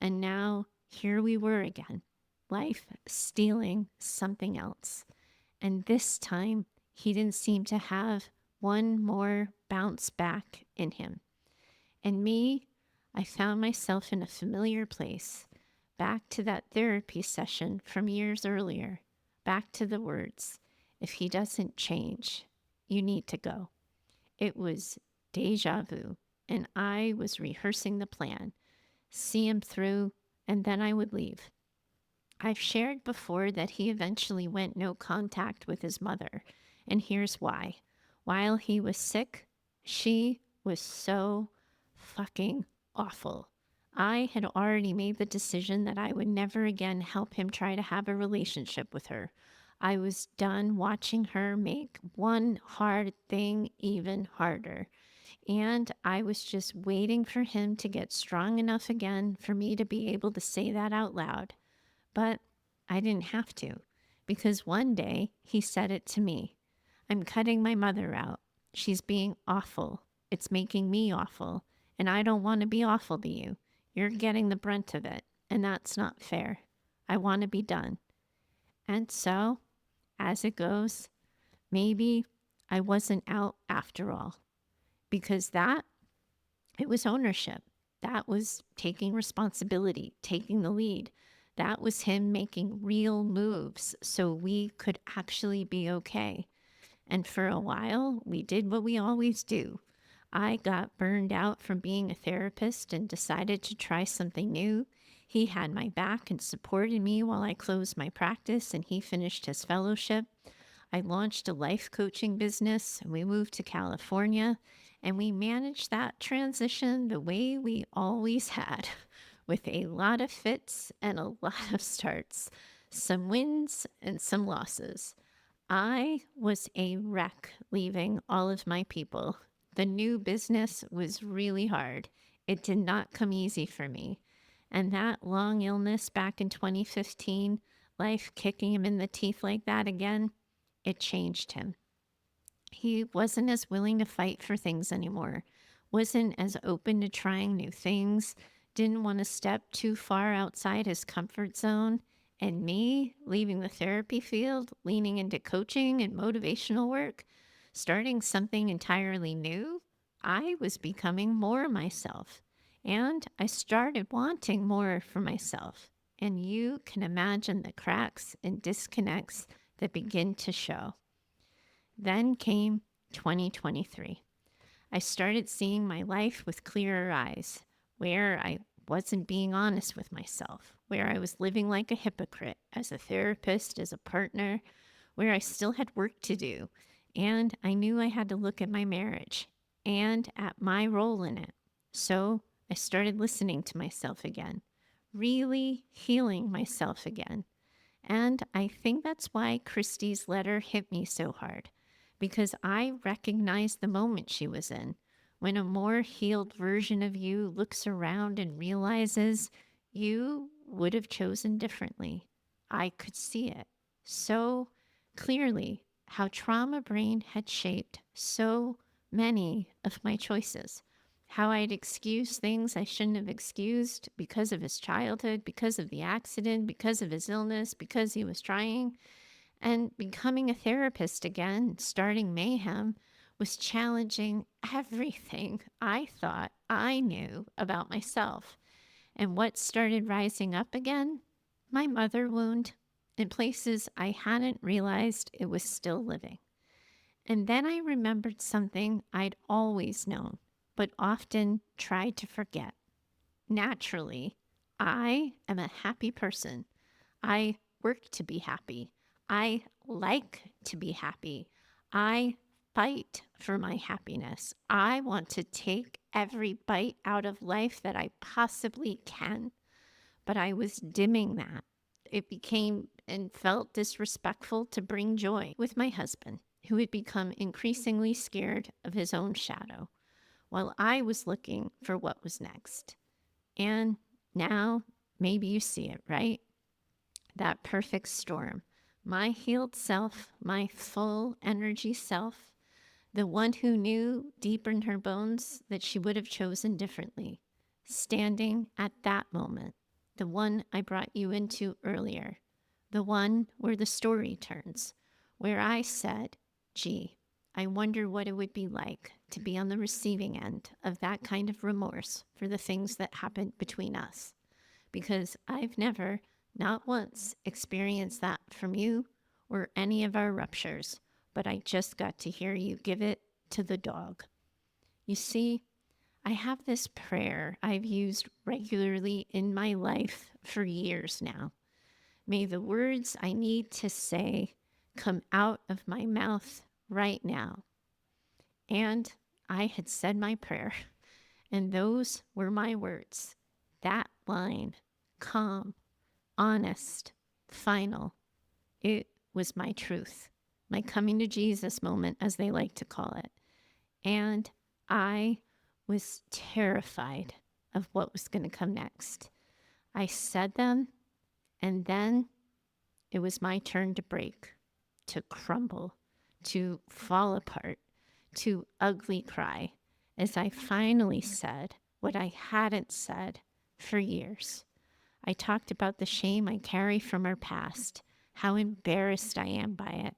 Speaker 2: And now here we were again, life stealing something else. And this time, he didn't seem to have one more bounce back in him. And me, I found myself in a familiar place, back to that therapy session from years earlier, back to the words, if he doesn't change, you need to go. It was deja vu, and I was rehearsing the plan, see him through, and then I would leave. I've shared before that he eventually went no contact with his mother, and here's why. While he was sick, she was so fucking awful. I had already made the decision that I would never again help him try to have a relationship with her. I was done watching her make one hard thing even harder. And I was just waiting for him to get strong enough again for me to be able to say that out loud. But I didn't have to, because one day he said it to me. I'm cutting my mother out. She's being awful. It's making me awful. And I don't want to be awful to you. You're getting the brunt of it. And that's not fair. I want to be done. And so, as it goes, maybe I wasn't out after all. Because it was ownership. That was taking responsibility, taking the lead. That was him making real moves so we could actually be okay. And for a while, we did what we always do. I got burned out from being a therapist and decided to try something new. He had my back and supported me while I closed my practice and he finished his fellowship. I launched a life coaching business. We moved to California and we managed that transition the way we always had, with a lot of fits and a lot of starts, some wins and some losses. I was a wreck leaving all of my people. The new business was really hard. It did not come easy for me. And that long illness back in 2015, life kicking him in the teeth like that again, it changed him. He wasn't as willing to fight for things anymore, wasn't as open to trying new things, didn't want to step too far outside his comfort zone. And me, leaving the therapy field, leaning into coaching and motivational work, starting something entirely new, I was becoming more myself. And I started wanting more for myself. And you can imagine the cracks and disconnects that begin to show. Then came 2023. I started seeing my life with clearer eyes, where I wasn't being honest with myself, where I was living like a hypocrite as a therapist, as a partner, where I still had work to do. And I knew I had to look at my marriage and at my role in it. So I started listening to myself again, really healing myself again. And I think that's why Christy's letter hit me so hard, because I recognized the moment she was in. When a more healed version of you looks around and realizes you would have chosen differently, I could see it so clearly, how trauma brain had shaped so many of my choices, how I'd excuse things I shouldn't have excused because of his childhood, because of the accident, because of his illness, because he was trying. And becoming a therapist again, starting Mayhem, was challenging everything I thought I knew about myself. And what started rising up again? My mother wound, in places I hadn't realized it was still living. And then I remembered something I'd always known, but often tried to forget. Naturally, I am a happy person. I work to be happy. I like to be happy. I fight for my happiness. I want to take every bite out of life that I possibly can. But I was dimming that. It became and felt disrespectful to bring joy with my husband, who had become increasingly scared of his own shadow, while I was looking for what was next. And now maybe you see it, right? That perfect storm. My healed self, my full energy self, the one who knew deep in her bones that she would have chosen differently, standing at that moment, the one I brought you into earlier, the one where the story turns, where I said, gee, I wonder what it would be like to be on the receiving end of that kind of remorse for the things that happened between us. Because I've never, not once, experienced that from you or any of our ruptures, but I just got to hear you give it to the dog. You see, I have this prayer I've used regularly in my life for years now. May the words I need to say come out of my mouth right now. And I had said my prayer, and those were my words. That line, calm, honest, final, it was my truth, my coming to Jesus moment, as they like to call it. And I was terrified of what was going to come next. I said them, and then it was my turn to break, to crumble, to fall apart, to ugly cry, as I finally said what I hadn't said for years. I talked about the shame I carry from our past, how embarrassed I am by it,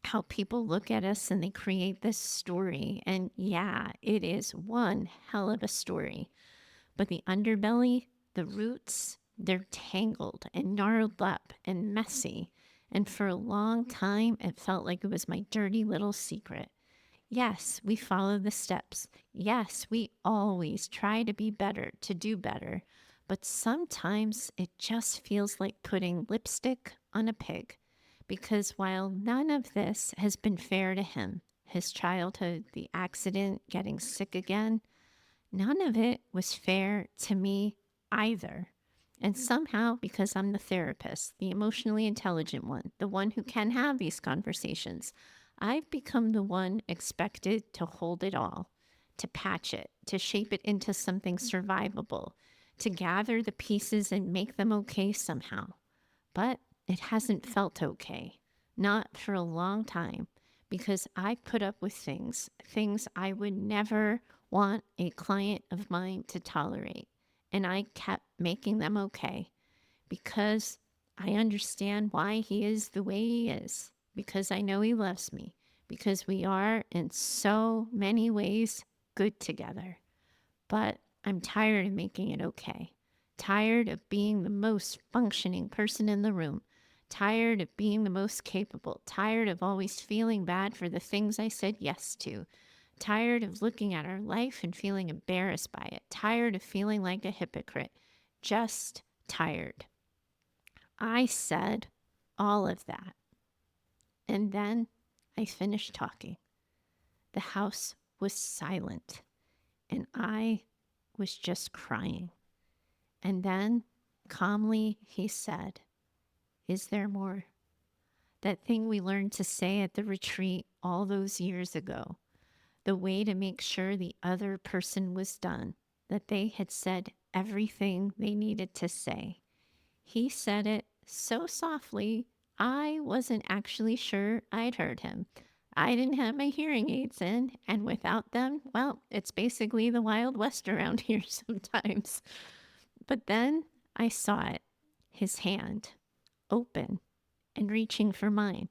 Speaker 2: how people look at us and they create this story. And yeah, it is one hell of a story. But the underbelly, the roots, they're tangled and gnarled up and messy. And for a long time, it felt like it was my dirty little secret. Yes, we follow the steps. Yes, we always try to be better, to do better. But sometimes it just feels like putting lipstick on a pig, Because while none of this has been fair to him, his childhood, the accident, getting sick again, none of it was fair to me either. And somehow, because I'm the therapist, the emotionally intelligent one, the one who can have these conversations, I've become the one expected to hold it all, to patch it, to shape it into something survivable, to gather the pieces and make them okay somehow. But it hasn't felt okay, not for a long time, because I put up with things I would never want a client of mine to tolerate. And I kept making them okay because I understand why he is the way he is, because I know he loves me, because we are in so many ways good together. But I'm tired of making it okay. Tired of being the most functioning person in the room. Tired of being the most capable. Tired of always feeling bad for the things I said yes to. Tired of looking at our life and feeling embarrassed by it. Tired of feeling like a hypocrite. Just tired. I said all of that. And then I finished talking. The house was silent, and I was just crying. And then calmly he said, "Is there more?" That thing we learned to say at the retreat all those years ago. The way to make sure the other person was done, that they had said everything they needed to say. He said it so softly, I wasn't actually sure I'd heard him. I didn't have my hearing aids in, and without them, well, it's basically the Wild West around here sometimes. But then I saw it, his hand, open and reaching for mine.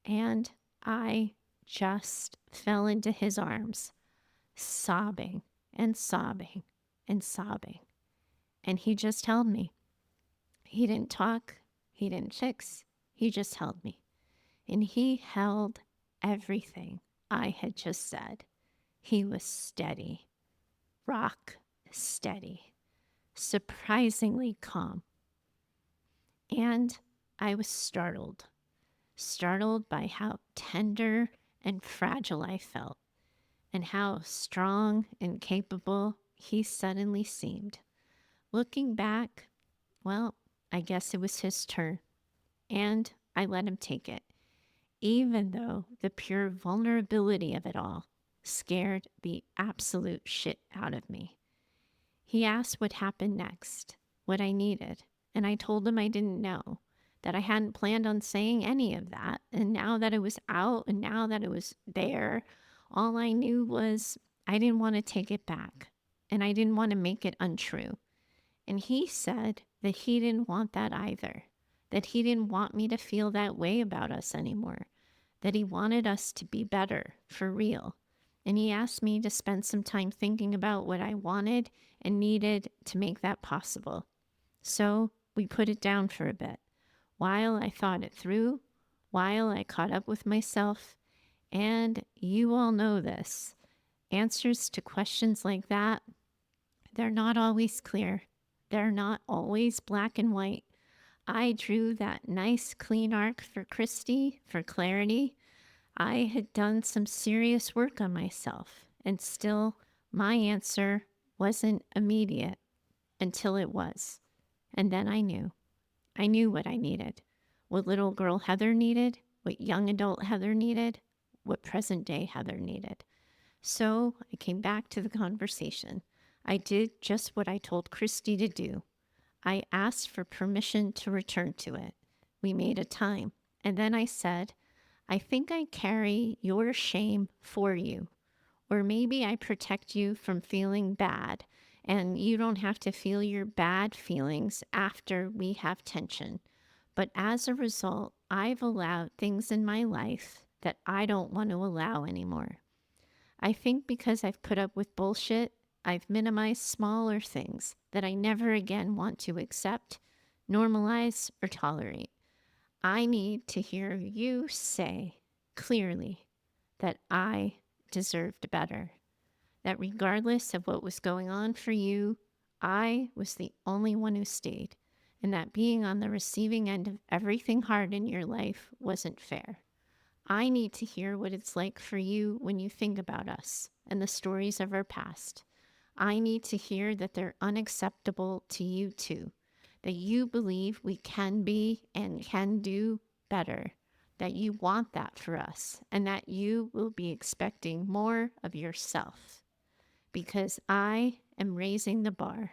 Speaker 2: And I just fell into his arms, sobbing and sobbing and sobbing. And he just held me. He didn't talk, he didn't fix, he just held me. And he held everything I had just said. He was steady, rock steady, surprisingly calm. And I was startled by how tender and fragile I felt, and how strong and capable he suddenly seemed. Looking back, well, I guess it was his turn, and I let him take it, even though the pure vulnerability of it all scared the absolute shit out of me. He asked what happened next, what I needed, and I told him I didn't know, that I hadn't planned on saying any of that. And now that it was out and now that it was there, all I knew was I didn't want to take it back and I didn't want to make it untrue. And he said that he didn't want that either, that he didn't want me to feel that way about us anymore, that he wanted us to be better for real. And he asked me to spend some time thinking about what I wanted and needed to make that possible. So we put it down for a bit, while I thought it through, while I caught up with myself. And you all know this. Answers to questions like that, they're not always clear. They're not always black and white. I drew that nice clean arc for Christy for clarity. I had done some serious work on myself, and still my answer wasn't immediate until it was. And then I knew. I knew what I needed, what little girl Heather needed, what young adult Heather needed, what present day Heather needed. So I came back to the conversation. I did just what I told Christy to do. I asked for permission to return to it. We made a time. And then I said, I think I carry your shame for you. Or maybe I protect you from feeling bad, and you don't have to feel your bad feelings after we have tension. But as a result, I've allowed things in my life that I don't want to allow anymore. I think because I've put up with bullshit, I've minimized smaller things that I never again want to accept, normalize, or tolerate. I need to hear you say clearly that I deserved better. That regardless of what was going on for you, I was the only one who stayed. and that being on the receiving end of everything hard in your life wasn't fair. I need to hear what it's like for you when you think about us and the stories of our past. I need to hear that they're unacceptable to you too, that you believe we can be and can do better, that you want that for us, and that you will be expecting more of yourself. Because I am raising the bar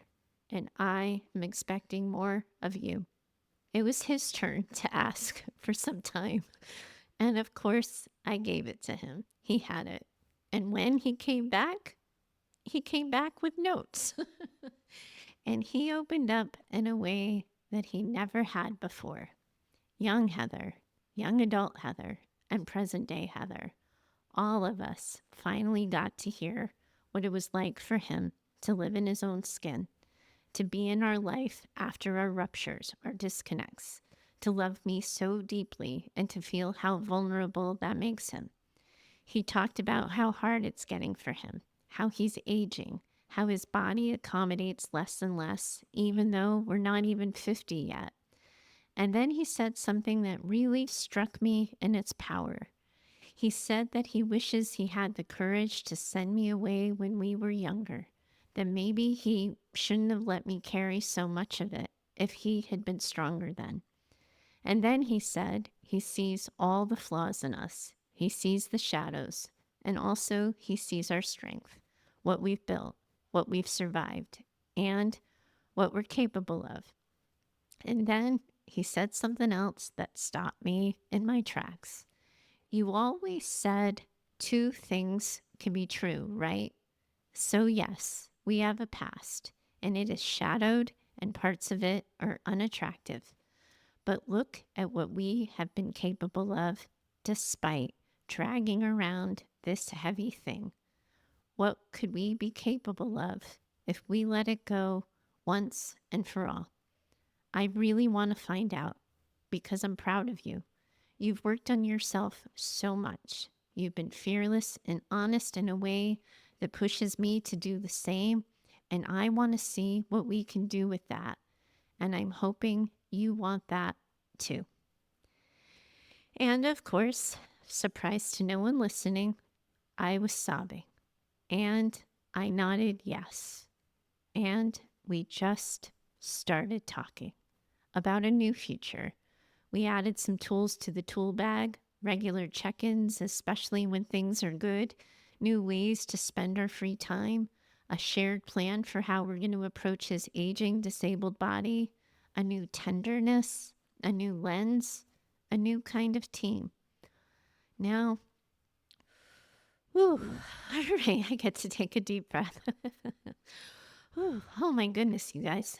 Speaker 2: and I am expecting more of you. It was his turn to ask for some time. And of course, I gave it to him. He had it. And when he came back with notes. And he opened up in a way that he never had before. Young Heather, young adult Heather, and present day Heather, all of us finally got to hear what it was like for him to live in his own skin, to be in our life after our ruptures, our disconnects, to love me so deeply and to feel how vulnerable that makes him. He talked about how hard it's getting for him, how he's aging, how his body accommodates less and less, even though we're not even 50 yet. And then he said something that really struck me in its power. He said that he wishes he had the courage to send me away when we were younger, that maybe he shouldn't have let me carry so much of it if he had been stronger then. And then he said he sees all the flaws in us. He sees the shadows, and also he sees our strength, what we've built, what we've survived, and what we're capable of. And then he said something else that stopped me in my tracks. You always said two things can be true, right? So yes, we have a past, and it is shadowed, and parts of it are unattractive. But look at what we have been capable of despite dragging around this heavy thing. What could we be capable of if we let it go once and for all? I really want to find out because I'm proud of you. You've worked on yourself so much. You've been fearless and honest in a way that pushes me to do the same. And I want to see what we can do with that. And I'm hoping you want that too. And of course, surprise to no one listening, I was sobbing. And I nodded yes. And we just started talking about a new future. We added some tools to the tool bag, regular check-ins, especially when things are good, new ways to spend our free time, a shared plan for how we're going to approach his aging, disabled body, a new tenderness, a new lens, a new kind of team. Now, all right, I get to take a deep breath. Oh my goodness, you guys.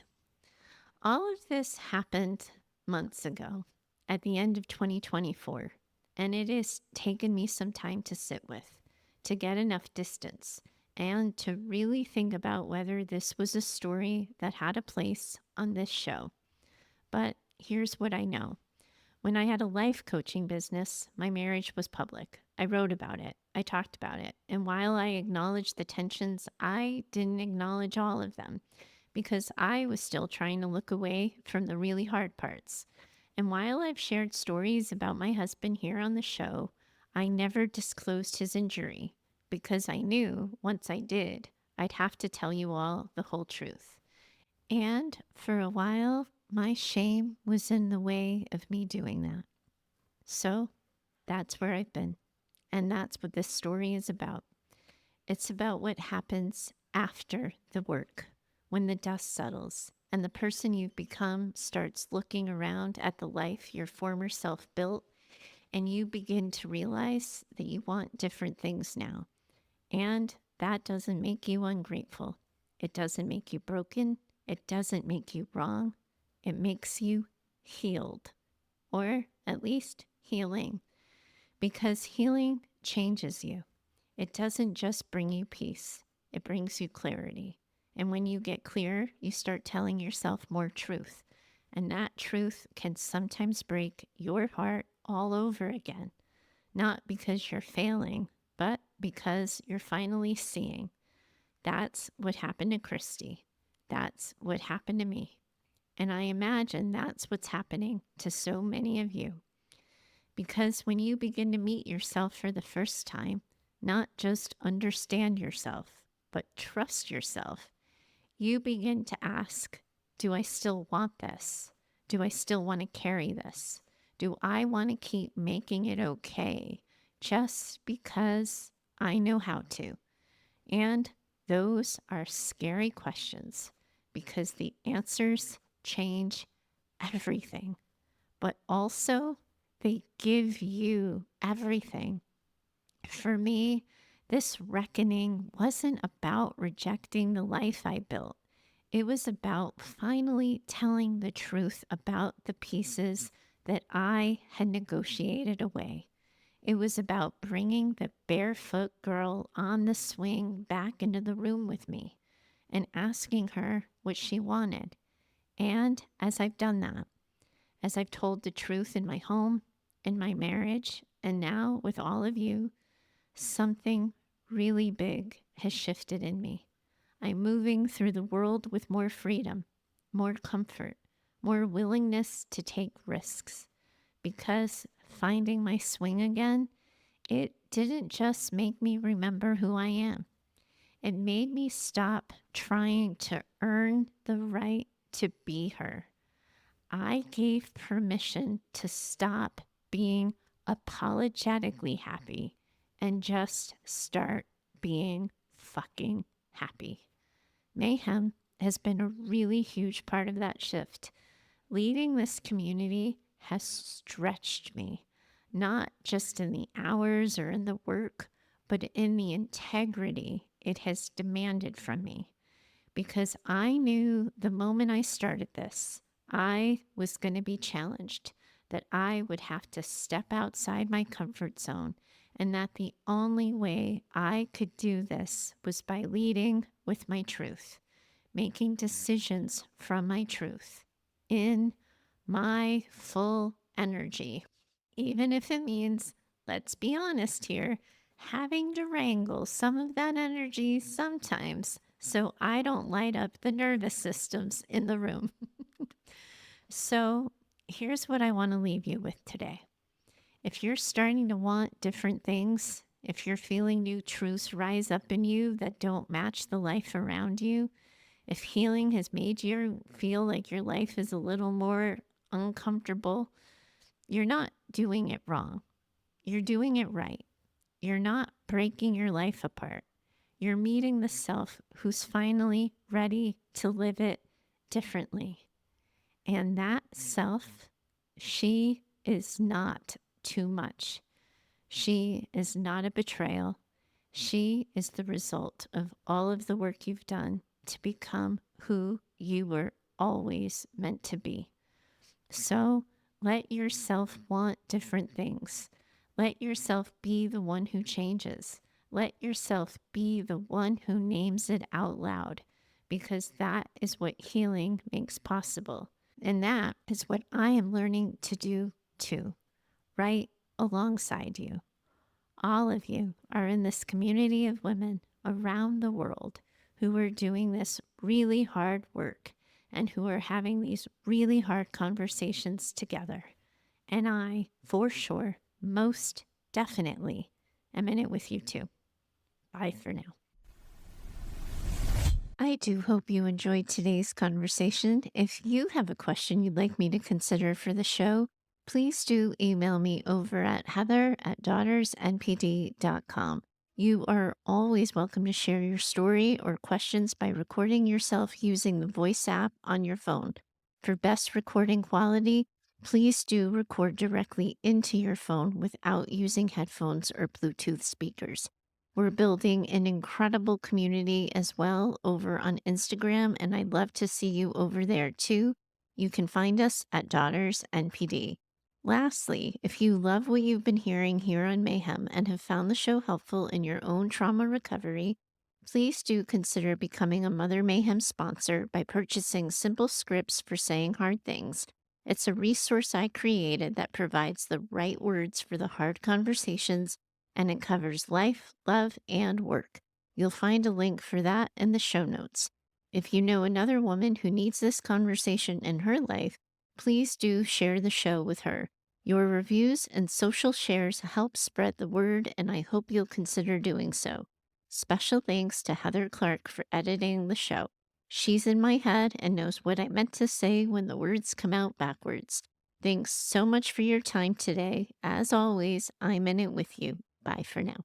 Speaker 2: All of this happened months ago at the end of 2024, and it has taken me some time to sit with, to get enough distance, and to really think about whether this was a story that had a place on this show. But here's what I know. When I had a life coaching business, my marriage was public. I wrote about it. I talked about it. And while I acknowledged the tensions, I didn't acknowledge all of them because I was still trying to look away from the really hard parts. And while I've shared stories about my husband here on the show, I never disclosed his injury because I knew once I did, I'd have to tell you all the whole truth. And for a while, my shame was in the way of me doing that. So that's where I've been. And that's what this story is about. It's about what happens after the work, when the dust settles and the person you've become starts looking around at the life your former self built, and you begin to realize that you want different things now. And that doesn't make you ungrateful. It doesn't make you broken. It doesn't make you wrong. It makes you healed, or at least healing, because healing changes you. It doesn't just bring you peace. It brings you clarity. And when you get clear, you start telling yourself more truth. And that truth can sometimes break your heart all over again, not because you're failing, but because you're finally seeing. That's what happened to Christy. That's what happened to me. And I imagine that's what's happening to so many of you. Because when you begin to meet yourself for the first time, not just understand yourself, but trust yourself, you begin to ask, do I still want this? Do I still want to carry this? Do I want to keep making it okay just because I know how to? And those are scary questions because the answers change everything, but also they give you everything. For me, this reckoning wasn't about rejecting the life I built. It was about finally telling the truth about the pieces that I had negotiated away. It was about bringing the barefoot girl on the swing back into the room with me and asking her what she wanted. And as I've done that, as I've told the truth in my home, in my marriage, and now with all of you, something really big has shifted in me. I'm moving through the world with more freedom, more comfort, more willingness to take risks. Because finding my swing again, it didn't just make me remember who I am. It made me stop trying to earn the right to be her. I gave permission to stop being apologetically happy and just start being fucking happy. Mayhem has been a really huge part of that shift. Leading this community has stretched me, not just in the hours or in the work, but in the integrity it has demanded from me. Because I knew the moment I started this, I was going to be challenged, that I would have to step outside my comfort zone, and that the only way I could do this was by leading with my truth, making decisions from my truth in my full energy, even if it means, let's be honest here, having to wrangle some of that energy sometimes so I don't light up the nervous systems in the room. So here's what I want to leave you with today. If you're starting to want different things, if you're feeling new truths rise up in you that don't match the life around you, if healing has made you feel like your life is a little more uncomfortable, you're not doing it wrong. You're doing it right. You're not breaking your life apart. You're meeting the self who's finally ready to live it differently. And that self, she is not too much. She is not a betrayal. She is the result of all of the work you've done to become who you were always meant to be. So let yourself want different things. Let yourself be the one who changes. Let yourself be the one who names it out loud, because that is what healing makes possible. And that is what I am learning to do too, right alongside you. All of you are in this community of women around the world who are doing this really hard work and who are having these really hard conversations together. And I, for sure, most definitely am in it with you too. Bye for now. I do hope you enjoyed today's conversation. If you have a question you'd like me to consider for the show, please do email me over at heather@daughtersnpd.com. You are always welcome to share your story or questions by recording yourself using the voice app on your phone. For best recording quality, please do record directly into your phone without using headphones or Bluetooth speakers. We're building an incredible community as well over on Instagram, and I'd love to see you over there too. You can find us at Daughters NPD. Lastly, if you love what you've been hearing here on Mayhem and have found the show helpful in your own trauma recovery, please do consider becoming a Mother Mayhem sponsor by purchasing simple scripts for saying hard things. It's a resource I created that provides the right words for the hard conversations, and it covers life, love, and work. You'll find a link for that in the show notes. If you know another woman who needs this conversation in her life, please do share the show with her. Your reviews and social shares help spread the word, and I hope you'll consider doing so. Special thanks to Heather Clark for editing the show. She's in my head and knows what I meant to say when the words come out backwards. Thanks so much for your time today. As always, I'm in it with you. Bye for now.